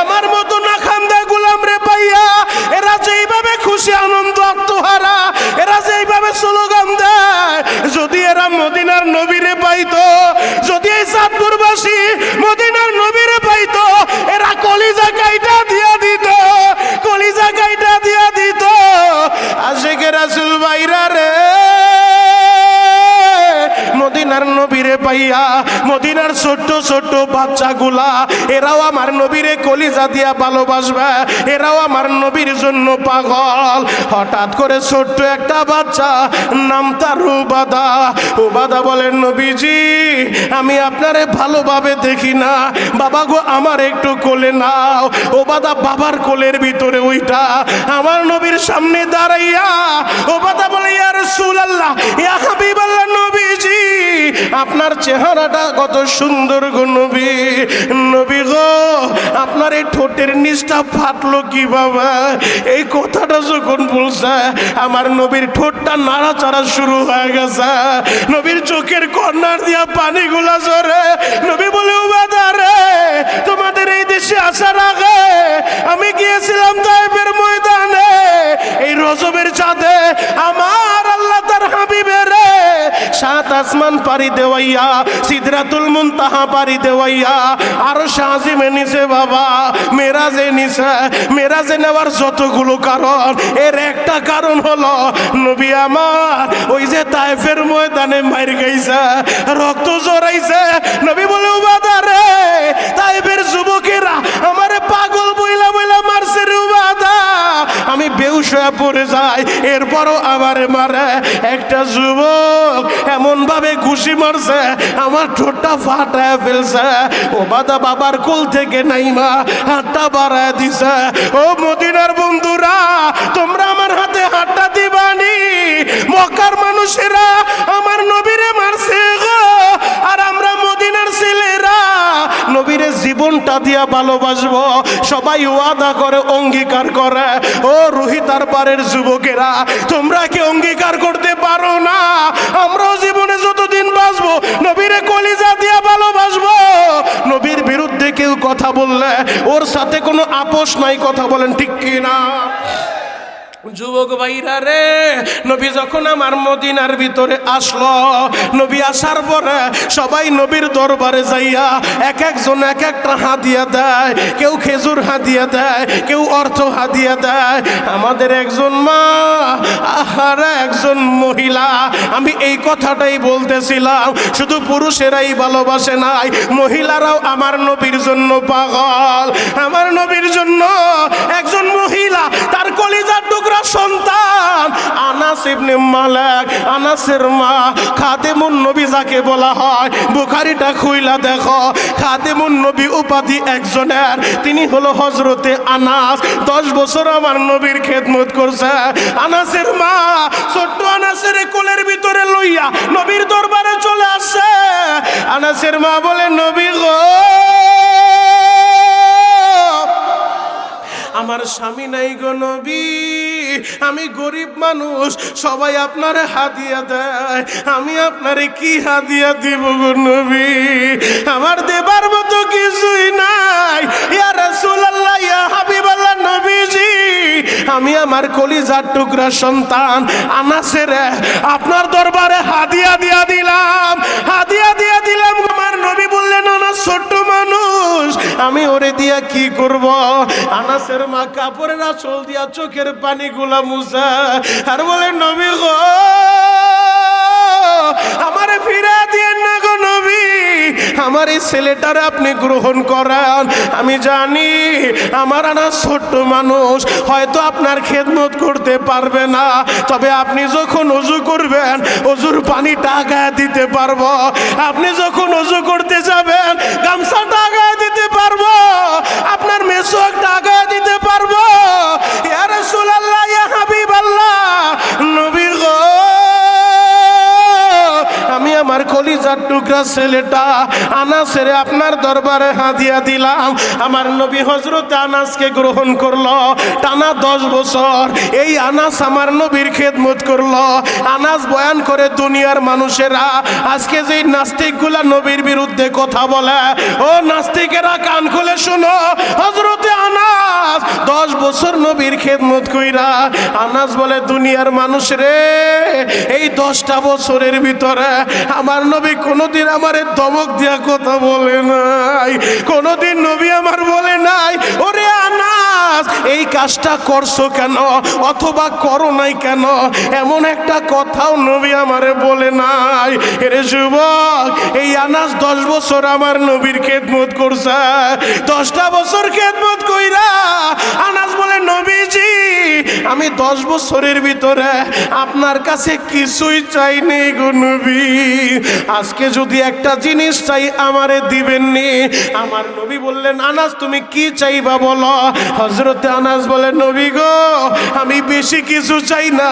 আমার মতো না খান্দা গোলাম রে পাইয়া এরা যেইভাবে খুশি আনন্দ আত্মহারা, এরা যেইভাবে স্লোগান দেয়, যদি এরা মদিনার নবীরে পাইতো, যদি এই চাঁদপুরবাসী মদিনার নবীরে পাইতো, এরা কলিজা কাইটা দিয়া দিত, কলিজা কাইটা দিয়া দিত। আশিকে রাসূল ভাইরা রে, মদিনার নবীরে পাইয়া মদিনার ছোট্ট ছোট্ট বাচ্চাগুলা এরাও আমার নবীরে কলিজা দিয়া ভালোবাসবে, এরাও আমার নবীর জন্য পাগল। হঠাৎ করে ছোট্ট একটা বাচ্চা, নাম তার উবাদা, উবাদা বলেন, নবীজি আমি আপনারে ভালোভাবে দেখি না, বাবা গো আমার একটু কোলে নাও। উবাদা বাবার কোলের ভিতরে ওইটা আমার নবীর সামনে দাঁড়াইয়া উবাদা বলে, ইয়া রাসূলুল্লাহ, ইয়া হাবিবাল্লাহ, নবীজি আপনার আপনার চেহারাটা কত সুন্দর গো নবী। নবী গো, আপনার এই ঠোঁটের নিচটা ফাটলো কি বাবা? এই কথাটা যখন বলছে আমার নবীর ঠোঁটটা নাড়াচাড়া শুরু হয়ে গেছে, নবীর চোখের কর্নার দিয়া পানিগুলা ঝরে। নবী বলে, উবাদা রে, তোমাদের এই দেশে আসার আগে আমি গিয়েছিলাম তায়েফের ময়দানে। এই রজবের চাঁদে আমার আল্লাহ তার হাবিবের সাত আসমান পাড়ি দেওয়াইয়া, সিদরাতুল মুনতাহা পাড়ি দেওয়াইয়া আরশ আজিমে নিছে বাবা, মেরাজে নিছে। মেরাজে নেওয়ার যতগুলো কারণ, এর একটা কারণ হলো নবী আমার ওই যে তায়েফের ময়দানে মাইর গাইছে, রক্ত জড়াইছে। নবী বলে, উবাদা রে, তায়েফের যুবকেরা আমারে পাগল বইলা বইলা মারছে রে উবাদা, আমি বেহুশ হয়ে পড়ে যাই, এরপরও আমারে মারে। একটা যুবক এমন ভাবে ঘুষি মারছে আমার ঠোঁটটা ফাটায় ফেলছে। উবাদা বাবার কোল থেকে নাইমা হাতটা বাড়ায় দিছে। ও মদিনার বন্ধুরা, তোমরা আমার হাতে হাতটা দিবানি? মক্কার মানুষেরা আমার নবীরে মারছে গো, আর আমরা মদিনার ছেলেরা নবীরে জীবনটা দিয়া ভালোবাসবো। সবাই ওয়াদা করে, অঙ্গীকার করে। ও রুহিতার পারের যুবকেরা, তোমরা কি অঙ্গীকার করতে পারো না আমরাও জীবনে যতদিন বাঁচবো নবীরে কলিজা দিয়া ভালোবাসবো? নবীর বিরুদ্ধে কেউ কথা বললে ওর সাথে কোনো আপোষ নাই, কথা বলেন ঠিক কি না? যুবক ভাইরা রে, নবী যখন আমার মদিনার ভিতরে আসলো, নবী আসার পরে সবাই নবীর দরবারে যাইয়া এক একজন এক একটা হাদিয়া দেয়। কেউ খেজুর হাদিয়া দেয়, কেউ অর্থ হাদিয়া দেয়। আমাদের একজন মা আর একজন মহিলা, আমি এই কথাটাই বলতেছিলাম, শুধু পুরুষেরাই ভালোবাসে নাই, মহিলারাও আমার নবীর জন্য পাগল। আমার নবীর জন্য একজন মহিলা তার কলিজার টুকরা সন্তান আনাস ইবনে মালিক, আনাসের মা খাদেমুন নবী যাকে বলা হয়, বুখারীটা খুইলা দেখো, খাদেমুন নবী উপাধি একজনের, তিনি হলো হযরতে আনাস। 10 বছর আমার নবীর খেদমত করছে। আনাসের মা ছোট্ট আনাসের কোলের ভিতরে লইয়া নবীর দরবারে চলে আসছে। আনাসের মা বলে, নবী গো, আমার স্বামী নাই গো নবী, আমি গরিব মানুষ, সবাই আপনারে হাদিয়া দেয়, আমি আপনারে কি হাদিয়া দিব গো নবী? আমার দেবার মতো কিছুই নাই। ইয়া রাসূলুল্লাহ, ইয়া হাবিবাল্লাহ, নবীজি, আমি আমার কলিজার টুকরা সন্তান আনাসের আপনার দরবারে হাদিয়া দিয়া দিলাম, হাদিয়া দিয়া দিলাম। আমার নবী বললেন, আনাস ছোট্ট মানুষ, আমি ওরে দিয়া কি করব? আনাসের মা কাপড়ের আঁচল দিয়া চোখের পানিগুলা মুছা আর বলে, নবী গো, আমারে ফিরা দিয়েন না গো নবী, আমার এই ছেলেটারে আপনি গ্রহণ করেন। আমি জানি আমার আনাস ছোট্ট মানুষ, হয়তো আপনার খেদমত করতে পারবে না, তবে আপনি যখন ওযু করবেন ওযুর পানিটা গায়ে দিতে পারবো, আপনি যখন ওযু করতে যাবেন গামছাটা গায়ে দিতে পারবো, আপনার মেসওয়াকটা গায়ে দিতে পারবো। ইয়া রাসূলুল্লাহ, ইয়া হাবিবাল্লাহ, নবী গো, আমি আমার কলিজার টুকরা ছেলেটা আনাসের আপনার দরবারে হাদিয়া দিলাম। আমার নবী হযরত আনাসকে গ্রহণ করলো। টানা 10 বছর এই আনাস আমার নবীর খেদমত করলো। আনাস বয়ান করে দুনিয়ার মানুষেরা আজকে যে নাস্তিকগুলা নবীর বিরুদ্ধে কথা বলে, ও নাস্তিকেরা কান খুলে শোনো, হযরত আনাস 10 বছর নবীর খেদমত কইরা আনাস বলে, দুনিয়ার মানুষ রে, এই 10টা বছরের ভিতরে আমার নবী কোনোদিন আমারে ধমক দিয়া কথা বলে নাই, কোনোদিন নবী আমার বলে নাই, ওরে আনাস এই কাজটা করছো কেন, অথবা করো নাই কেন, এমন একটা কথাও নবী আমারে বলে নাই। এরে যুবক, এই আনাস 10 বছর আমার নবীর খেদমত করছে। 10টা বছর খেদমত কইরা আনাস বলে, নবীজি আমি 10 বছরের ভিতরে আপনার কাছে কিছুই চাইনি গো নবী, আজকে যদি একটা জিনিস চাই আমারে দিবেননি। আমার নবী বললেন, আনাস তুমি কি চাইবা বলো। হযরতে আনাস বলে, নবী গো আমি বেশি কিছু চাই না,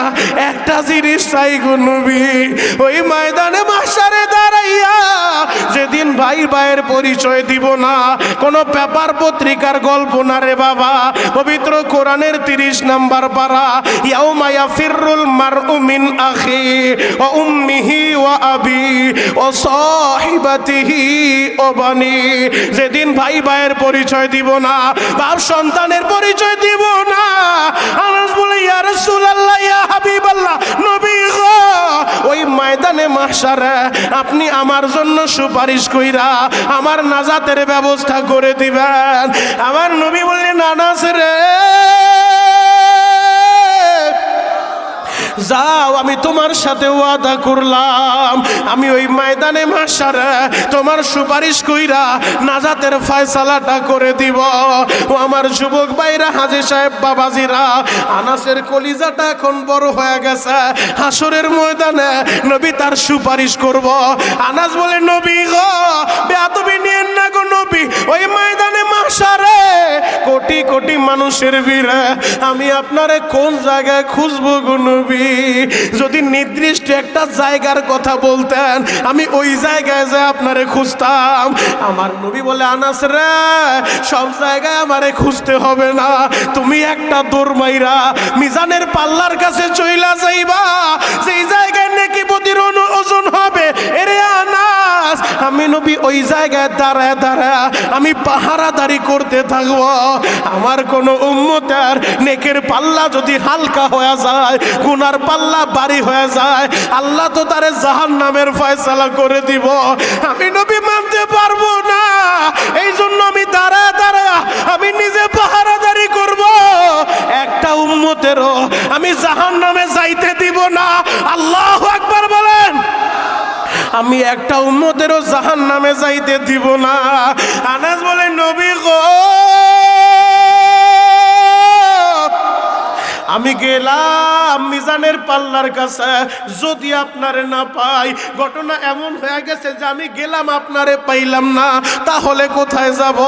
একটা জিনিস চাই গো নবী। ওই ময়দানে মাশারে দাঁড়াইয়া যেদিন ভাই ভাইয়ের পরিচয় দিব না, কোনো পেপার পত্রিকার গল্প না রে বাবা, পবিত্র কোরআনের 30 নাম্বার পারা, ইয়াউমা ইয়াফিরুল মারউ মিন আখি ওয়া উম্মিহি ওয়া আবি ওয়া সাহিবাতিহি ওয়া বানি। যেদিন ভাই ভাইয়ের পরিচয় দিব না, বাপ সন্তানের পরিচয় দিব না। আনাস বলে, ইয়া রাসূলুল্লাহ, ইয়া হাবিবাল্লাহ, নবী গো ওই ময়দানে মাহশারে আপনি আমার জন্য সুপারিশ কইরা আমার নাজাতের ব্যবস্থা করে দিবেন। আমার নবী বললেন, আনাস রে যাও, আমি তোমার সাথে ওয়াদা করলাম, আমি ওই ময়দানে মাহশারে তোমার সুপারিশ কইরা নাজাতের ফয়সালাটা করে দিব। ও আমার যুবক ভাইরা, হাজী সাহেব, বাবাজিরা, আনাসের কলিজাটা এখন বড় হয়ে গেছে। হাসরের ময়দানে নবী তার সুপারিশ করব। আনাস বলে, নবী গো বেয়াদবি নিয়েন না গো নবী, ওই ময়দানে মাহশারে কোটি কোটি মানুষের ভিড়ে আমি আপনারে কোন জায়গায় খুঁজবো গো নবী। যদি নির্দিষ্ট একটা জায়গার কথা বলতেন আমি ওই জায়গায় যে আপনারে খুঁজতাম। আমার নবী বলে, আনাস রে সব জায়গায় আমারে খুঁজতে হবে না, তুমি একটা দৌড় মাইরা মিজানের পাল্লার কাছে চইলা যাইবা, সেই জায়গায় নেকি প্রতির ওজন হবে। এরে আনাস, আমি নবী ওই জায়গায় দাঁড়ায় দাঁড়ায় আমি পাহারাদারি করতে থাকবো। আমার কোন উম্মতের নেকের পাল্লা যদি হালকা হয়ে যায়, গুনার পাল্লা ভারী হয়ে যায়, আল্লাহ তো তারে জাহান্নামের ফয়সালা করে দিব। আমি নবী মানতে পারবো না, এই জন্য আমি দাঁড়ায় দাঁড়ায় আমি নিজে পাহারাদারি করব। একটা উম্মতেরও আমি জাহান্নামে যাইতে দিব না। আল্লাহু আকবার বলেন। আমি একটা উম্মতেরও জাহান্নামে যাইতে দিব না। আনাস বলে, নবী গো আমি গেলাম মিজানের পাল্লার কাছে, যদি আপনারে না পাই, ঘটনা এমন হয়ে গেছে যে আমি গেলাম আপনারে পাইলাম না, তাহলে কোথায় যাব?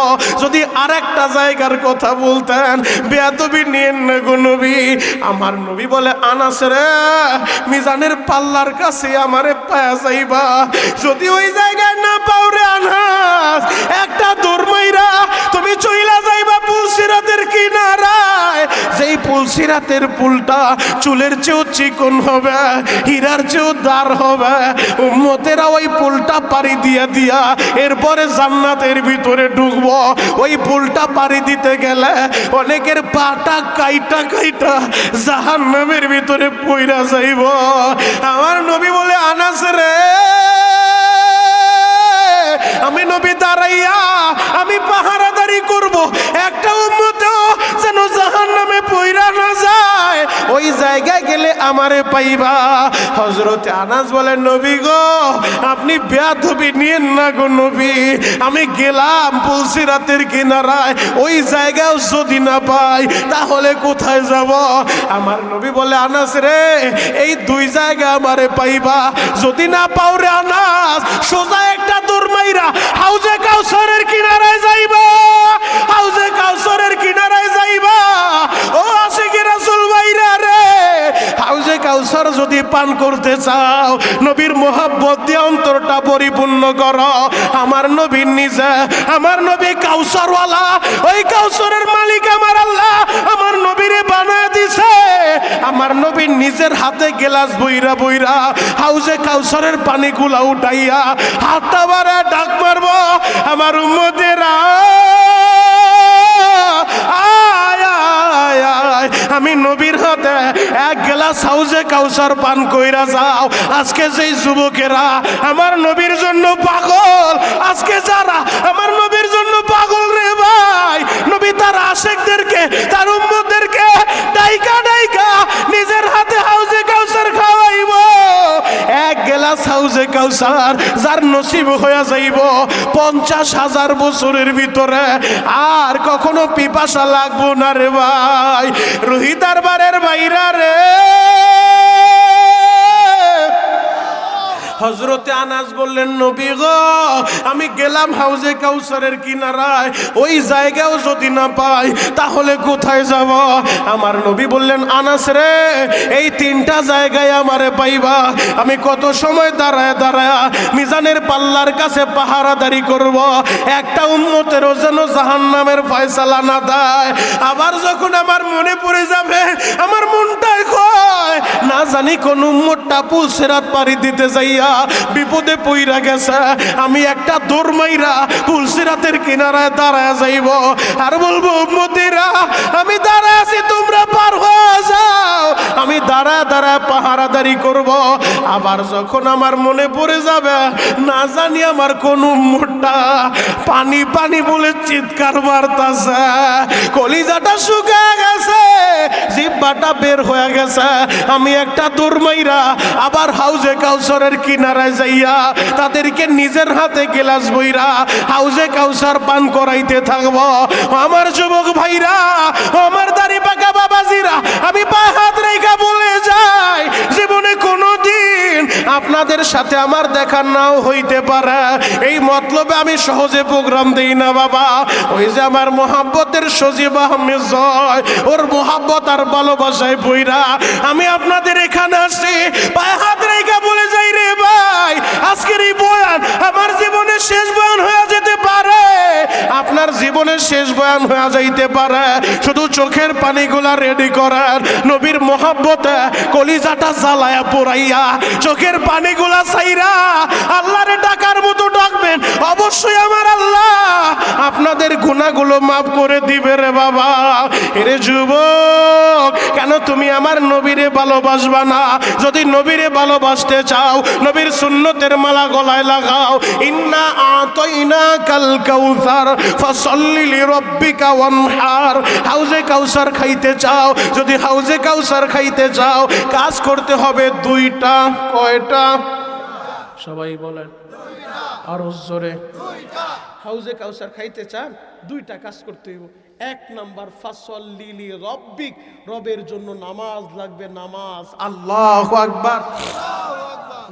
যদি আরেকটা জায়গার কথা বলতেন, বেয়াদবি নিয়েন না গো নবী। আমার নবী বলে, আনাস রে মিজানের পাল্লার কাছে আমারে পায়া যাইবা, যদি ওই জায়গায় না পাও রে আনাস, একটা দৌড় মাইরা তুমি চইলা যাইবা পুলসিরাতের কিনারায়। যেই পুলসিরাতের পুলটা চুলের চেয়েও চিকন হবে, হীরার চেয়েও দার হবে, উম্মতেরা ওই পুলটা পাড়ি দিয়া দিয়া এরপরে জান্নাতের ভিতরে ঢুকবো। ওই পুলটা পাড়ি দিতে গেলে অনেকের পাটা কাইটা কাইটা জাহান্নামের ভিতরে পইরা যাইব। আমার নবী বলে, আনাস রে আমি নবী দাঁড়াইয়া আমি পাহারাদারি করব, একটা উম্মতও যেন জাহান্নামে পইরা না যায়, ওই জায়গায় গেলে আমারে পাইবা। হযরত আনাস বলেন, নবী গো আপনি বেয়াদবি নিয়েন না গো নবী, আমি গেলাম পুলসিরাতের কিনারায়, ওই জায়গাও যদি না পাই তাহলে কোথায় যাব? আমার নবী বলে, আনাস রে এই দুই জায়গা আমারে পাইবা, যদি না পাও রে আনাস সোজা একটা দৌড় মাইরা হাউজে কাউসারের কিনারায় যাইবা, হাউজে কাউসারের কিনারায় যাইবা। ও আশিকি রাসূল ভাইরা রে, হাউজে কাউসার যদি পান করতে চাও, নবীর মোহাব্বত দিয়ে অন্তরটা পরিপূর্ণ করো। আমার নবী নিজে, আমার নবী কাউসারওয়ালা, ওই কাউসারের মালিক আমার আল্লাহ আমার নবীরে বানায় দিছে। আমার নবী নিজের হাতে গ্লাস বইরা বইরা হাউজে কাউসারের পানিগুলা উঠাইয়া হাতটা বাড়া ডাক মারবো, আমার উম্মতেরা আমি নবীর হাতে এক গ্লাস হাউজে কাউসার পান কইরা যাও। আজকে যেই যুবকেরা আমার নবীর জন্য পাগল, আজকে যারা আমার নবীর জন্য পাগল রে ভাই, নবী তার আশিকদেরকে তার উম্মতদেরকে ডাইকা ডাইকা নিজের হাতে হাউজে কাউসার খাওয়াইব। এক গ্লাস গ্লাস হাউজে কাউসার যার নসিব হয়ে যাইব 50,000 বছরের ভিতরে, আর কখনো পিপাসা লাগবো না রে ভাই। রুহি দরবারের বাইরা রে, হযরতে আনাস বললেন, নবী গো আমি গেলাম হাউজে কাউসারের কিনারায়, ওই জায়গাও যদি না পাই তাহলে কোথায় যাব? আমার নবী বললেন, আনাস রে এই 3টা জায়গায় আমারে পাইবা। আমি কত সময় দাঁড়ায় দাঁড়ায় মিজানের পাল্লার কাছে পাহারাদারি করব, একটা উম্মতেরও যেন জাহান্নামের ফয়সালা না দেয়। আবার যখন আমার মনে পড়ে যাবে, আমার মনটাই কয় না জানি কোন উম্মতটা পুলসিরাত পাড়ি দিতে যাইয়া বিপদে পইরা গেছে, আমি একটা দৌড় মাইরা পুলসিরাতের কিনারায় দাঁড়ায় যাইব আর বলবো, উম্মতিরা আমি দাঁড়ায় আছি, তোমরা পার হয়ে যাও। আমি দাঁড়ায় দাঁড়ায় পাহারাদারি করব। আবার যখন আমার মনে পড়ে যাবে, না জানি আমার কোন উম্মতটা পানি পানি বলে চিৎকার মারতাছে, কলিজাটা শুকায় গেছে, জিহ্বাটা বের হয়ে গেছে, আমি একটা দৌড় মাইরা আবার হাউজে কাউসারের কিনারায় যাইয়া তাদেরকে নিজের হাতে গ্লাস বইরা হাউজে কাউসার পান করাইতে থাকবো। আমার যুবক ভাইরা, আমার দাড়ি পাকা বাবাজিরা, আমি পায়ে হাত রেখা বলে যাই, জীবনে কোনোদিন আপনাদের সাথে আমার দেখা নাও হইতে পারে, এই মতলবে আমি সহজে প্রোগ্রাম দেই না বাবা। ওই যে আমার মোহাব্বতের সজীব আহমেদ জয়, ওর মোহাব্বত আর ভালোবাসায় বইরা আমি আপনাদের এখানে আসছি, পায়ে হাত রেখা বলে যাই রে ভাই, আজকের এই বয়ান আমার জীবনের শেষ বয়ান হয়ে যেতে পারে, আপনার জীবনের শেষ বয়ান হয়ে যাইতে পারে। শুধু চোখের পানিগুলা রেডি করার, নবীর মোহাব্বতে কলিজাটা জ্বালায়া পোড়াইয়া চোখের পানিগুলা ছাইরা আল্লাহরে ডাকার মতো ডাকবেন, অবশ্যই আমার আল্লাহ আপনাদের গুনাহগুলো মাফ করে দিবে রে বাবা। এরে যুবক, কেন তুমি আমার নবীরে ভালোবাসবা না? যদি নবীরে ভালোবাসতে চাও, নবীর সুন্নতের মালা গলায় লাগাও। ইন্না আতাইনাকাল কাউসার ফাসাল্লি লিরাব্বিকা ওয়ানহার। হাউজে কাউসার খাইতে চাও, যদি হাউজে কাউসার খাইতে চাও, কাজ করতে হবে 2টা। কয়টা? সবাই বলেন আরো জোরে। হাউজে কাউসার খাইতে চান, 2টা কাজ করতে হইব। 1 নাম্বার, ফাসাল্লি লিরাব্বিক, রবের জন্য নামাজ লাগবে, নামাজ। আল্লাহু আকবার।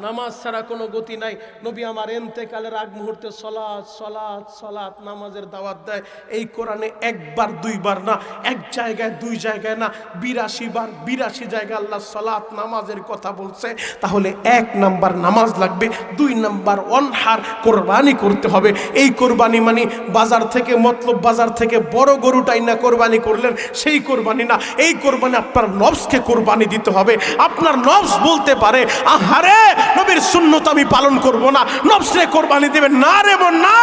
নামাজ ছাড়া কোনো গতি নাই। নবী আমার ইন্তেকালের আগ মুহূর্তে সলাত সলাত সলাত নামাজের দাওয়াত দেয়। এই কোরআনে 1বার 2বার না, এক জায়গায় 2 জায়গায় না, 82 বার 82 জায়গায় আল্লাহ সলাত নামাজের কথা বলছে। তাহলে 1 নাম্বার নামাজ লাগবে, 2 নাম্বার অনহার, কোরবানি করতে হবে। এই কোরবানি মানে বাজার থেকে, মতলব বাজার থেকে বড় গরুটাই না কোরবানি করলেন সেই কোরবানি না। এই কোরবানি আপনার নফসকে কোরবানি দিতে হবে। আপনার নফস বলতে পারে, আহারে নবীর সুন্নত আমি পালন করব না, নফসে কোরবানি দেবেন না রে মন, না,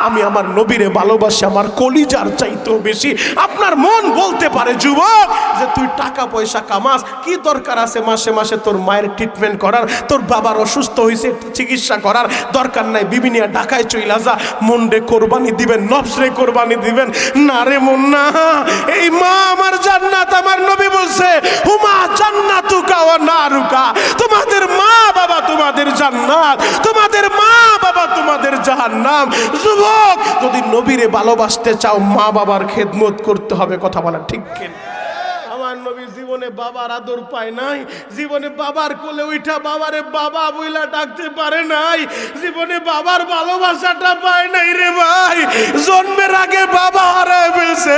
আমি আমার নবীরে ভালোবাসি আমার কলিজার চাইতেও বেশি। আপনার মন বলতে পারে, যুবক, যে তুই টাকা পয়সা কামাস, কি দরকার আছে মাসে মাসে তোর মায়ের ট্রিটমেন্ট করার, তোর বাবার অসুস্থ হয়েছে চিকিৎসা করার দরকার নাই, বিবিনিয়া ঢাকায় চইলা যা। মনরে কোরবানি দিবেন, নফসরে কোরবানি দিবেন না রে মন, না। এই মা আমার জান্নাত, আমার নবী বলছে, হুমা জান্নাতুকা ওয়া নারুকা, তোমাদের মা বাবা তোমাদের জান্নাত, তোমাদের মা বাবা তোমাদের জাহান্নাম। যুবক, যদি নবীরে ভালোবাসতে চাও, মা বাবার খেদমত করতে হবে। কথা বলা ঠিক কিনা? আমার নবী জীবনে বাবার আদর পায় নাই, জীবনে বাবার কোলে উঠা বাবারে বাবা বইলা ডাকতে পারে নাই, জীবনে বাবার ভালোবাসাটা পায় নাই রে ভাই। জন্মের আগে বাবা হারায় ফেলছে,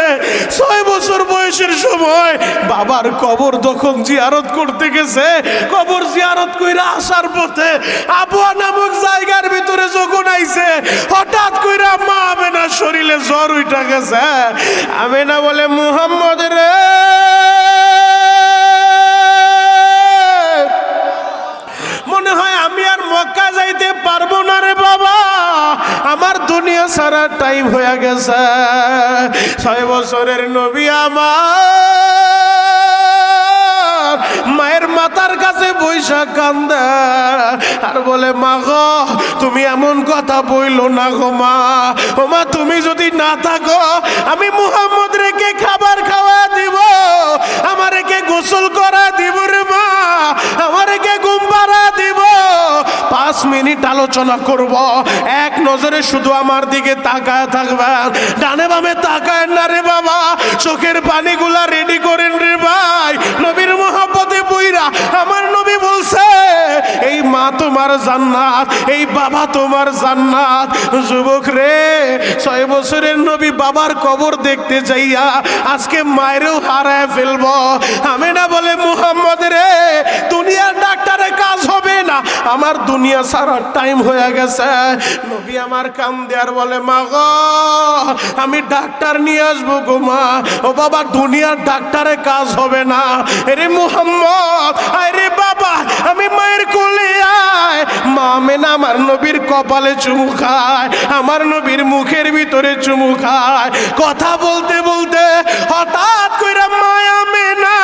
6 বছর বয়সের সময় বাবার কবর যখন জিয়ারত করতে গেছে, কবর জিয়ারত কইরা আসার পথে আবুয়া নামক জায়গার ভিতরে যখন আইছে, হঠাৎ কইরা মা আমেনা শরীরে জ্বর উঠা গেছে। আমেনা বলে, মুহাম্মদ রে, মনে হয় আমি আর মক্কা যাইতে পারবো না রে বাবা, আমার দুনিয়া সারা টাইম হয়ে গেছে। 6 বছরের নবী আমার মায়ের মাথার কাছে বৈশা কান্দে আর বলে, মা গো তুমি এমন কথা বইলো না গো মা, ও মা তুমি যদি না থাকো আমি মুহাম্মদ রেকে খাবার খাওয়া দিব, আমার কে গোসল করা দিব রে মা, আমার কে ঘুম পাড়া দিব, 5 মিনিট আলোচনা করব। এক নজরে শুধু আমার দিকে তাকায় থাকবেন, ডানে বামে তাকায় না রে বাবা। চোখের পানিগুলা রেডি করেন রে ভাই। নবীর মহব্বতে বইরা আমার নবী বলছে, এই মা তোমার জান্নাত, এই বাবা তোমার জান্নাত। যুবক রে, 6 বছরের নবী বাবার কবর দেখতে যাইয়া আজকে মায়েরও হারায় ফেলবো। আমি না বলে, মুহাম্মদ রে, দুনিয়ার ডাক্তারে কাজ হবে না, আমার দুনিয়া সারার টাইম হয়ে গেছে। নবী আমার কাম দেয়ার বলে, মা গো আমি ডাক্তার নিয়ে আসবো গো মা। ও বাবা, দুনিয়ার ডাক্তারে কাজ হবে না। এরে মুহাম্মদ, আরে বাবা, আমি মায়ের কোলে আয়। মা আমেনা আমার নবীর কপালে চুমু খায়, আমার নবীর মুখের ভিতরে চুমু খায়। কথা বলতে বলতে হঠাৎ কইরা মা আমেনা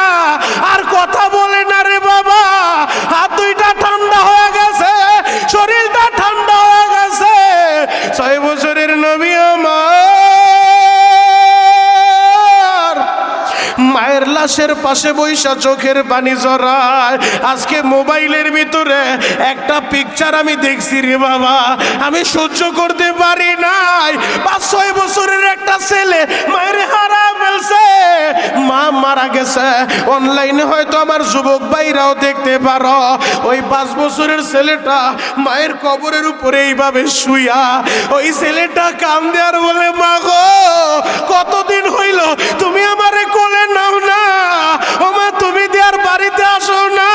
আর কথা বলে না রে বাবা। হাত দুইটা ঠান্ডা হয়ে গেছে, শরীরটা ঠান্ডা হয়ে গেছে। 6 বছরের নবী আমার মায়ের লাশের পাশে বৈশা চোখের পানি জড়ায়। আজকে মোবাইলের ভিতরে একটা পিকচার আমি দেখছি রে বাবা, আমি সহ্য করতে পারি নাই। 5-6 বছরের একটা ছেলে মায়ের হারা ফেলছে, মা মারা গেছে। অনলাইনে হয়তো আমার যুবক ভাইরাও দেখতে পারো, ওই 5 বছরের ছেলেটা মায়ের কবরের উপরে এইভাবে শুইয়া, ওই ছেলেটা কান্দে আর বলে, মা গো কতদিন হইল তুমি আমারে কোলে নাও না। ও মা, তুমি দেয়ার বাড়িতে আসো না।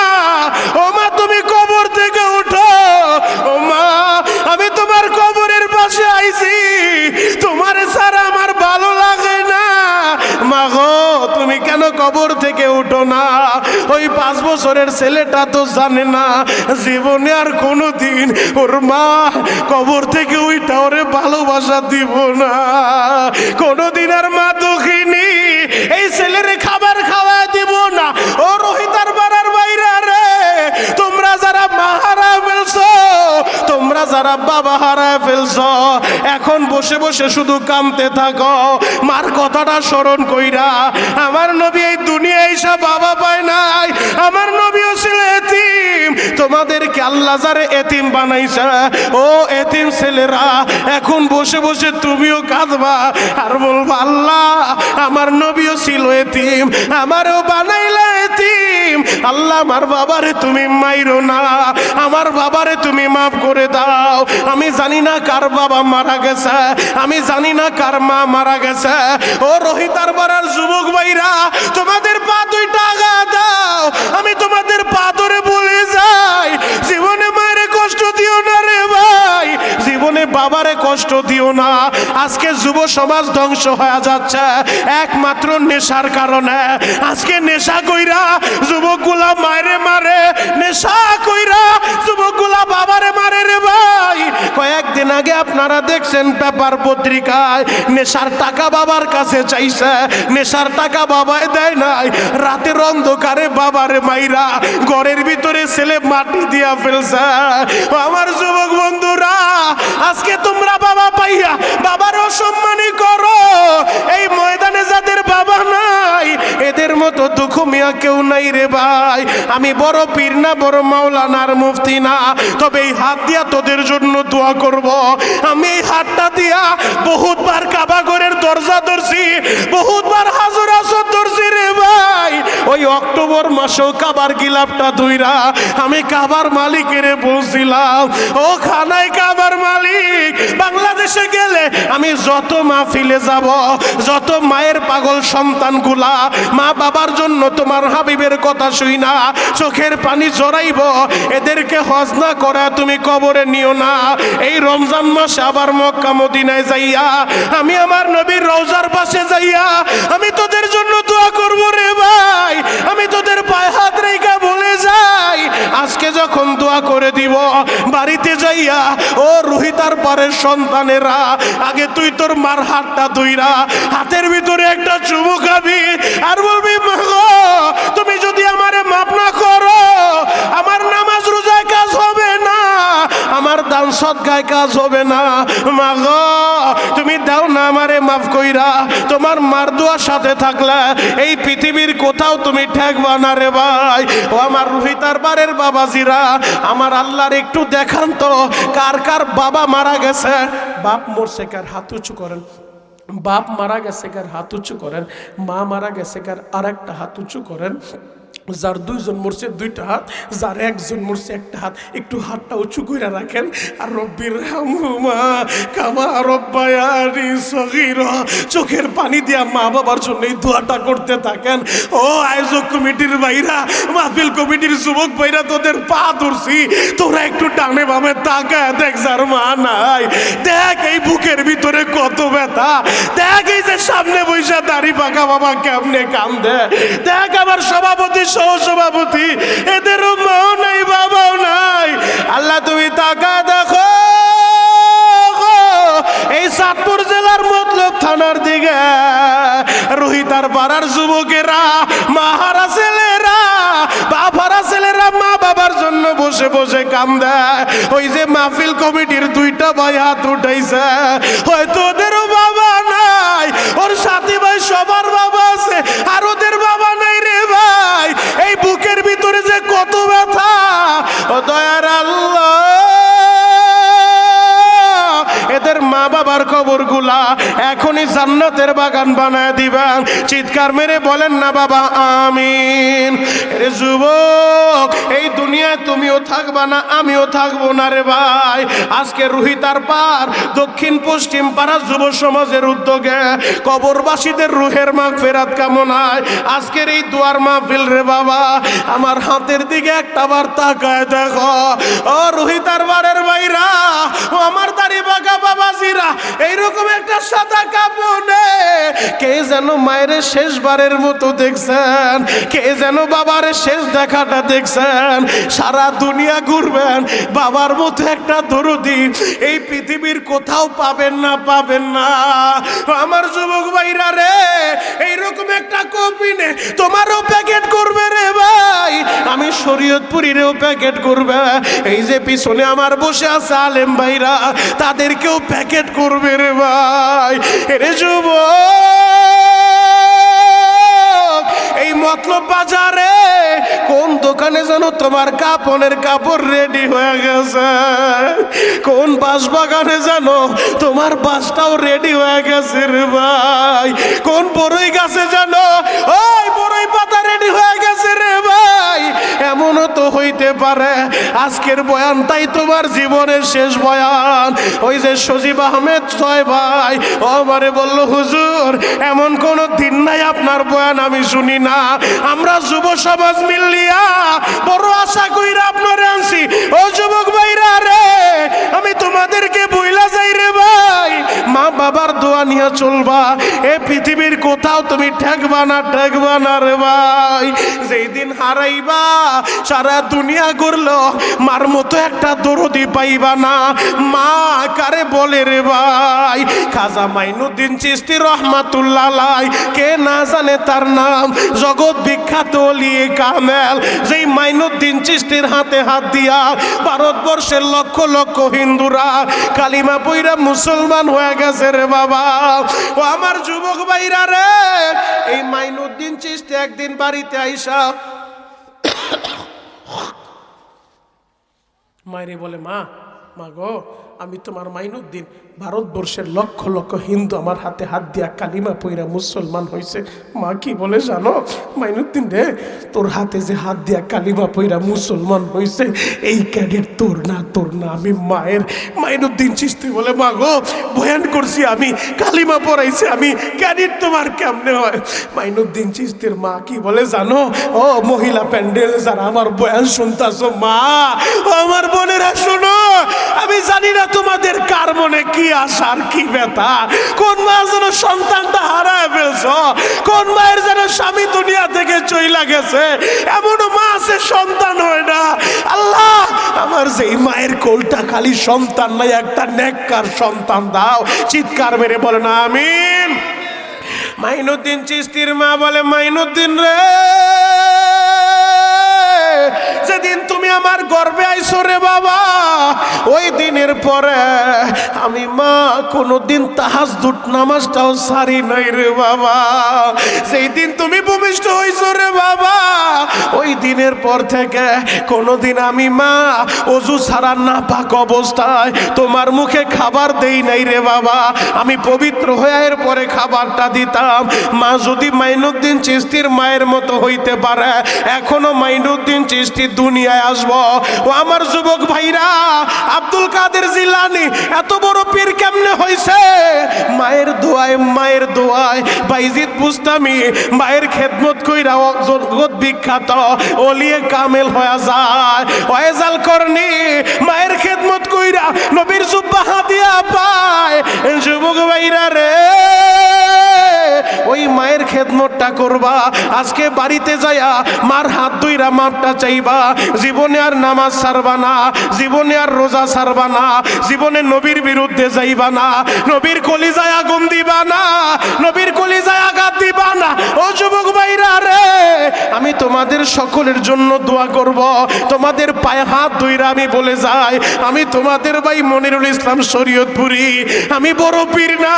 ও মা, তুমি কবর থেকে উঠো। ও মা, আমি তোমার কবরের পাশে আইছি, তোমার ছাড়া আমার ভালো লাগে না। মা গো, তুমি কেন কবর থেকে উঠো না? ওই 5 বছরের ছেলেটা তো জানে না জীবনে আর কোনোদিন ওর মা কবর থেকে উঠা ওরে ভালোবাসা দিব না। কোনোদিন আর মা দুঃখিনী এই ছেলেরে খাবার খাওয়া দিব না। ও রোহিতার পাড়ার বাইরা রে, তোমরা যারা মা হারা ফেলছো, তোমরা যারা বাবা হারা ফেলছো, এখন বসে বসে শুধু কামতে থাকো। মার কথাটা স্মরণ কইরা, আমার নবী এই দুনিয়ায় এসে বাবা পায় নাই, আমার নবীও ছিল এতিম। তোমাদেরকে আল্লাহ যারে এতিম বানাইছে, ও এতিম ছেলেরা, এখন বসে বসে তুমিও কাঁদবা আর বলবা, আল্লাহ আমার নবীও ছিল এতিম, আমারও বানাইলা এতিম। আল্লাহ আমার বাবারে তুমি মাইরো না, আমার বাবারে তুমি মাফ করে দাও। আমি জানি না কার বাবা মারা গেছে, আমি জানি না কার মা মারা গেছে। ও রোহিতার পাড়ার যুবক ভাইরা, তোমাদের পা দুইটা আগা দাও, আমি তোমাদের পা ধরে বলে যাই, জীবনে মায়ের কষ্ট দিও না রে ভাই, জীবনে বাবারে কষ্ট দিও না। আজকে যুব সমাজ ধ্বংস হয়ে যাচ্ছে একমাত্র নেশার কারণে। আজকে নেশা কইরা যুবকগুলা মায়েরে মারে, নেশা কইরা যুবকগুলা বাবারে মারে রে ভাই। কয়েকদিন আগে আপনারা দেখছেন পেপার পত্রিকায়, নেশার টাকা বাবার কাছে চাইছে, নেশার টাকা বাবায় দেয় নাই, রাতের অন্ধকারে বাবারে মাইরা ঘরের ভিতরে ছেলে মাটি দিয়া ফেলছে। আমার যুবক বন্ধুরা, আজকে তোমরা বাবা পাইয়া বাবার অসম্মানী করো। এই ময়দানে যাদের বাবা নাই, এদের মতো দুঃখ মিয়া কেউ নাই রে ভাই। আমি বড় পীর না, বড় মাওলানার মুফতি না, তবে এই হাত দিয়া তোদের জন্য দোয়া করব। আমি এই হাতটা দিয়া বহুতবার কাবা ঘরের দরজা ধরছি, বহুতবার হাজর আসর ধরছি রে ভাই। ওই অক্টোবর মাসেও কাবার গিলাপটা ধুইরা আমি কাবার মালিকের বলছিলাম, ও খানায় কাবার মালিক, বাংলাদেশে গেলে আমি যত মাহফিলে যাব, যত মায়ের পাগল সন্তানগুলা মা বাবার জন্য তোমার হাবিবের কথা শুই না চোখের পানি জড়াইব, এদেরকে হজ না করে তুমি কবরে নিও না। এই রমজান মাসে আবার মক্কা মদিনায় যাইয়া আমি আমার নবীর রওজার পাশে যাইয়া আমি তোদের জন্য দোয়া করব রে ভাই। আমি তোদের পায়ে হাত রেখে বলে যাই, আজকে যখন দোয়া করে দিব বাড়িতে যাইয়া, ও রোহিতার পরের সন্তানেরা, আগে তুই তোর মার হাতটা ধুইরা হাতের ভিতরে একটা চুমু খাবি আর বলবি, মা গো তুমি যদি আমারে মাফ না করো, আমার নামাজ রোজায় কাজ হবে না, আমার দান সদকায় কাজ হবে না। মা গো তুমি দাও না আমারে মাফ কইরা, তোমার মার দোয়ার সাথে থাকলে এই পৃথিবীর কোথাও তুমি ঠেকবা না রে ভাই। ও আমার রুহিতার বাড়ির বাবাজিরা, আমার আল্লাহর একটু দেখান তো কার কার বাবা মারা গেছে। বাপ মরছে কার হাত উঁচু করেন, বাপ মারা গেছে কার হাত উঁচু করেন, মা মারা গেছে কার আর একটা হাত উঁচু করেন। যার দুইজন মরছে দুইটা হাত, যার একজন মরছে একটা হাত, একটু হাতটা উঁচু করে রাখেন। আর রব্বির হামহুমা কামা রব্বায়ানি সগীরা, চোখের পানি দিয়া মা বাবার জন্য এই দোয়াটা করতে থাকেন। ও আয়োজক কমিটির ভাইরা, মাহফিল কমিটির যুবক ভাইরা, তোদের পা ধরছি, তোরা একটু ডানে বামে তাকায় দেখ যার মা নাই। দেখ এই বুকের ভিতরে কত ব্যথা, দেখ এই যে সামনে বৈশা দাড়ি পাকা বাবা কেমনে কান্দে, দেখ আমার সভাপতি সহসভাপতি, এদেরও মাও নাই বাবাও নাই। আল্লাহ তুমি তাকা দেখো এই চাঁদপুর জেলার মতলব থানার দিকে রোহিতার পাড়ার যুবকেরা, মাহারা ছেলেরা, বাবারা ছেলেরা মা বাবার জন্য বসে বসে কান্দে। ওই যে মাহফিল কমিটির দুইটা ভাই হাত উঠাইছে, হয়তো ওদেরও বাবা নাই, ওর সাথী ভাই সবার বাবা আছে আর ওদের বাবা নাই রে ভাই। এই বুকের ভিতরে যে কত ব্যথা, ও দয়ার আল্লাহ এদের মা বাবার কবরগুলা এখনই জান্নাতের বাগান বানায় দিবেন। চিৎকার মেরে বলেন না বাবা আমিন। রে যুবক, এই দুনিয়ায় তুমিও থাকবা না আমিও থাকবো না রে ভাই। আজকে রুহিতার পার দক্ষিণ পশ্চিম পাড়া যুব সমাজের উদ্যোগে কবরবাসীদের রুহের মাগফিরাত কামনায় আজকের এই দুয়ার মাহফিল রে বাবা। আমার হাতের দিকে একটা বার তাকায় দেখো, ও রুহিতার বারের ভাইরা, ও আমার দাড়ি বাঁকা বাবাজিরা, এইরকম একটা সাদা কাপড়ে কে যেন মায়ের শেষবারের মতো দেখছেন, কে যেন বাবার শেষ দেখাটা দেখছেন। সারা দুনিয়া ঘুরবেন, বাবার মতো একটা দরদি এই পৃথিবীর কোথাও পাবেন না, পাবেন না। আমার যুবক ভাইরা রে, এইরকম একটা কপিনে তোমারও প্যাকেট করবে রে ভাই, আমি শরীয়তপুরীরেও প্যাকেট করবে। এই যে পিছনে আমার বসে আছে আলেম ভাইরা, তাদেরকেও প্যাকেট করবে রে ভাই। এরে যুবক, এই মতলব বাজারে কোন দোকানে যেন তোমার কাপড়ের কাপড় রেডি হয়ে গেছে, কোন বাঁশ বাগানে জানো তোমার বাঁশটাও রেডি হয়ে গেছে রে ভাই, কোন বড়ই গাছে জানো ওই বড়ই পাতা রেডি হয়ে গেছে রে ভাই। এমনও তো হইতে পারে আজকের বয়ানটাই তোমার জীবনের শেষ বয়ান। ওই যে সজীব আহমেদ ছয় ভাই ও আমারে বলল, হুজুর এমন কোনো দিন নাই আপনার বয়ান আমি শুনি না। আমরা যুব সমাজ মিলিয়া বড় আশা কইরা আপনারে আনছি। ও যুবক ভাইরা রে, আমি তোমাদেরকে বইলা যাই রে ভাই, মা বাবার দোয়া নিয়ে চলবা, এ পৃথিবীর কোথাও তুমি ঠেকবা না, ঠেকবা না রে ভাই। যেই দিন হারাইবা সারা দুনিয়া ঘুরলো মার মতো একটা দরদি পাইবা না। মা কারে বলে রে ভাই, খাজা মাইনুদ্দিন চিশতি রহমাতুল্লাহ আলাইহি, কে না জানে তার নাম, জগৎ বিখ্যাত ওলিয়ে কামেল। যেই মাইনুদ্দিন চিশতির হাতে হাত দিয়া ভারতবর্ষের লক্ষ লক্ষ হিন্দুরা কালিমা পইরা মুসলমান হয়ে গেছে রে বাবা। ও আমার যুবক ভাইরা রে, এই মাইনুদ্দিন চিশতি একদিন বাড়িতে আইসা মায়েরে বলে, মা মা গো, আমি তোমার মাইনুদ্দিন, ভারতবর্ষের লক্ষ লক্ষ হিন্দু আমার হাতে হাত দিয়া কালিমা পইরা মুসলমান হয়েছে। মা কি বলে জানো, মাইনুদ্দিন রে, তোর হাতে যে হাত দিয়া কালিমা পইরা মুসলমান হয়েছে এই ক্যাডেট তোর না, তোর না, আমি মায়ের। মাইনুদ্দিন চিশতি বলে, মা গো বয়ান করছি আমি, কালিমা পড়াইছে আমি, ক্যাডেট তোমার কেমনে হয়? মাইনুদ্দিন চিশতির মা কি বলে জানো, ও মহিলা প্যান্ডেল যারা আমার বয়ান শুনতাছো, মা ও আমার বোনেরা শোনো, আমি জানি না তোমাদের কার মনে কি আশার কি ব্যথা, কোন মা যেন সন্তানটা হারায় ফেলছ, কোন মায়ের যেন স্বামী দুনিয়া থেকে চইলা গেছে, এমনও মা আছে সন্তান হয় না। আল্লাহ আমার যেই মায়ের কোলটা খালি সন্তান নাই, একটা নেককার সন্তান দাও। চিৎকার মেরে বলেন আমিন। মাইনুদ্দিন চিশতির মা বলে, মাইনুদ্দিন রে, যেদিন তুমি আমার গর্বে আইছো রে বাবা, ওই দিনের পরে আমি মা কোনোদিন তাহাজ্জুদ নামাজটাও সারি নাই রে বাবা। সেই দিন তুমি ভূমিষ্ঠ হইছো রে বাবা, ওই দিনের পর থেকে কোনোদিন আমি মা ওযু ছাড়া নাপাক অবস্থায় তোমার মুখে খাবার দেই নাই রে বাবা। আমি পবিত্র হয়ে এর পরে খাবারটা দিতাম। মা যদি মাইনুদ্দিন চিশতির মায়ের মতো হইতে পারে, এখনো মাইনুদ্দিন চিশতি দুনিয়ায় আসবো। ও আমার যুবক ভাইরা, আব্দুল কাদের জিলানী এত বড় পীর কেমনে হইছে? মায়ের দোয়ায়, মায়ের দোয়ায়। বাইজিদ বুস্তামি মায়ের খেদমত কইরা জগৎ বিখ্যাত ওলিয়ে কামেল হয়ে যায়। ওয়াইজাল করনি মায়ের খেদমত কইরা নবীর জুব্বা হাতিয়া পায়। যুবক ভাইরা রে, ওই মায়ের খেদমতটা করবা। আজকে বাড়িতে যায়া মার হাত ধইরা মাপটা চাইবা। জীবনে আর নামাজ ছাড়বা না, জীবনে আর রোজা ছাড়বা না, জীবনে নবীর বিরুদ্ধে যাইবা না, নবীর কলিজায় আগুন দিবা না, নবীর কলিজায় আঘাত দিবা না। ও যুবক ভাইরা রে, আমি তোমাদের সকলের জন্য দোয়া করব। তোমাদের পায়ে হাত ধইরা আমি বলে যাই, আমি তোমাদের ভাই মনিরুল ইসলাম শরীয়তপুরি। আমি বড় পীর না,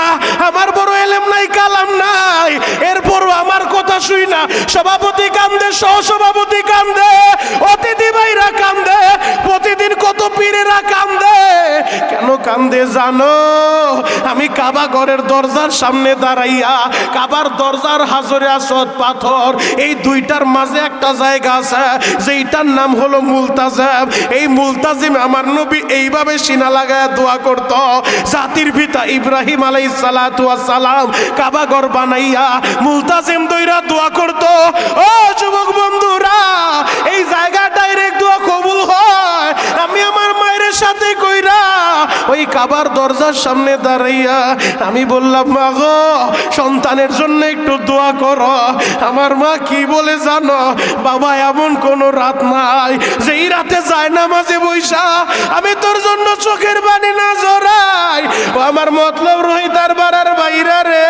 আমার বড় এলেম নাই, কালাম নাই, এরপরও আমার কথা শুই না সভাপতি কান্দে, সহসভাপতি কান্দে, অতিথি ভাইরা কান্দে, প্রতিদিন কত পীরেরা কান্দে। কেন কান্দে জানো? আমি কাবা ঘরের দরজার সামনে দাঁড়াইয়া, কাবার দরজার হাজরে আসওয়াদ পাথর, এই দুইটার মাঝে একটা জায়গা আছে যেইটার নাম হলো মুলতাজিম। এই মুলতাজিম আমার নবী এইভাবে সিনা লাগায় দোয়া করত। জাতির পিতা ইব্রাহিম আলাইহিস সালাতু ওয়াস সালাম কাবা ঘর বানাইয়া মুলতাজিম দইরা দোয়া করত। ও যুবক বন্ধুরা, এই জায়গা ডাইরেক্ট দোয়া কবুল হয়। আমি আমার মায়ের সাথে কইরা ওই কাবার দরজার সামনে দাঁড়াইয়া আমি বললাম, মা গো, সন্তানের জন্য একটু দোয়া করো। আমার মা কি বলে জানো? বাবা, এমন কোন রাত নাই যেই রাতে যায় নামাজে বইসা আমি তোর জন্য চোখের পানি না জড়াই। ও আমার মতলব রহিতার বাড়ার বাইরা রে,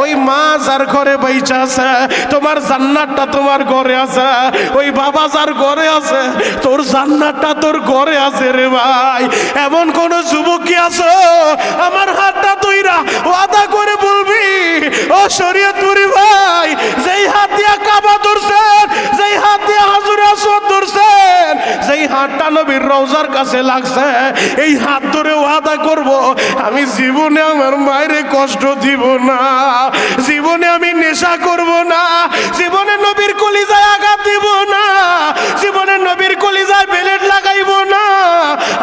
ওই মা যার ঘরে বাইচা আছে, তোমার জান্নাতটা তোমার ঘরে আছে। ওই বাবা যার ঘরে আছে, তোর জান্নাতটা তোর ঘরে আছে রে ভাই। এমন কোন যুবক কি আছো আমার হাতটা ধইরা ওয়াদা করে বলবি, ও শরীয়তপুরি ভাই, যেই হাত দিয়া কাবা ধরছেন, যেই হাত দিয়া হাজরে আসওয়াদ ধরছেন, যেই হাতটা নবীর রওজার কাছে লাগছে, এই হাত ধরে ওয়াদা করব আমি জীবনে আমার মায়ের কষ্ট দিব না, জীবনে আমি নেশা করব না, জীবনে নবীর কলিজায় আঘাত দিব না, জীবনে নবীর কলিজায় বেলেট লাগাইব না।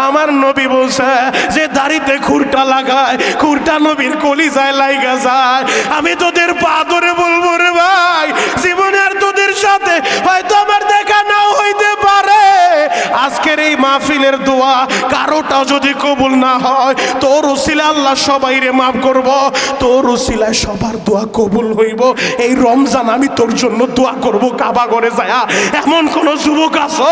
আমার নবী বলছে যে দাড়িতে খুরটা লাগায়, খুরটা নবীর কলিজায় লাইগা যায়। আমি তোদের পা ধরে বলবো রে ভাই, জীবনে আর তোদের সাথে হয়তো আমার দেখা নাও হইতে পারে। আজকের এই মাহফিলের দোয়া কারোটা যদি কবুল না হয়, তোর উসিলায় আল্লাহ সবাইরে মাফ করব, তোর উসিলায় সবার দোয়া কবুল হইব। এই রমজান আমি তোর জন্য দোয়া করব কাবা ঘরে যায়। এমন কোন যুবক আছো?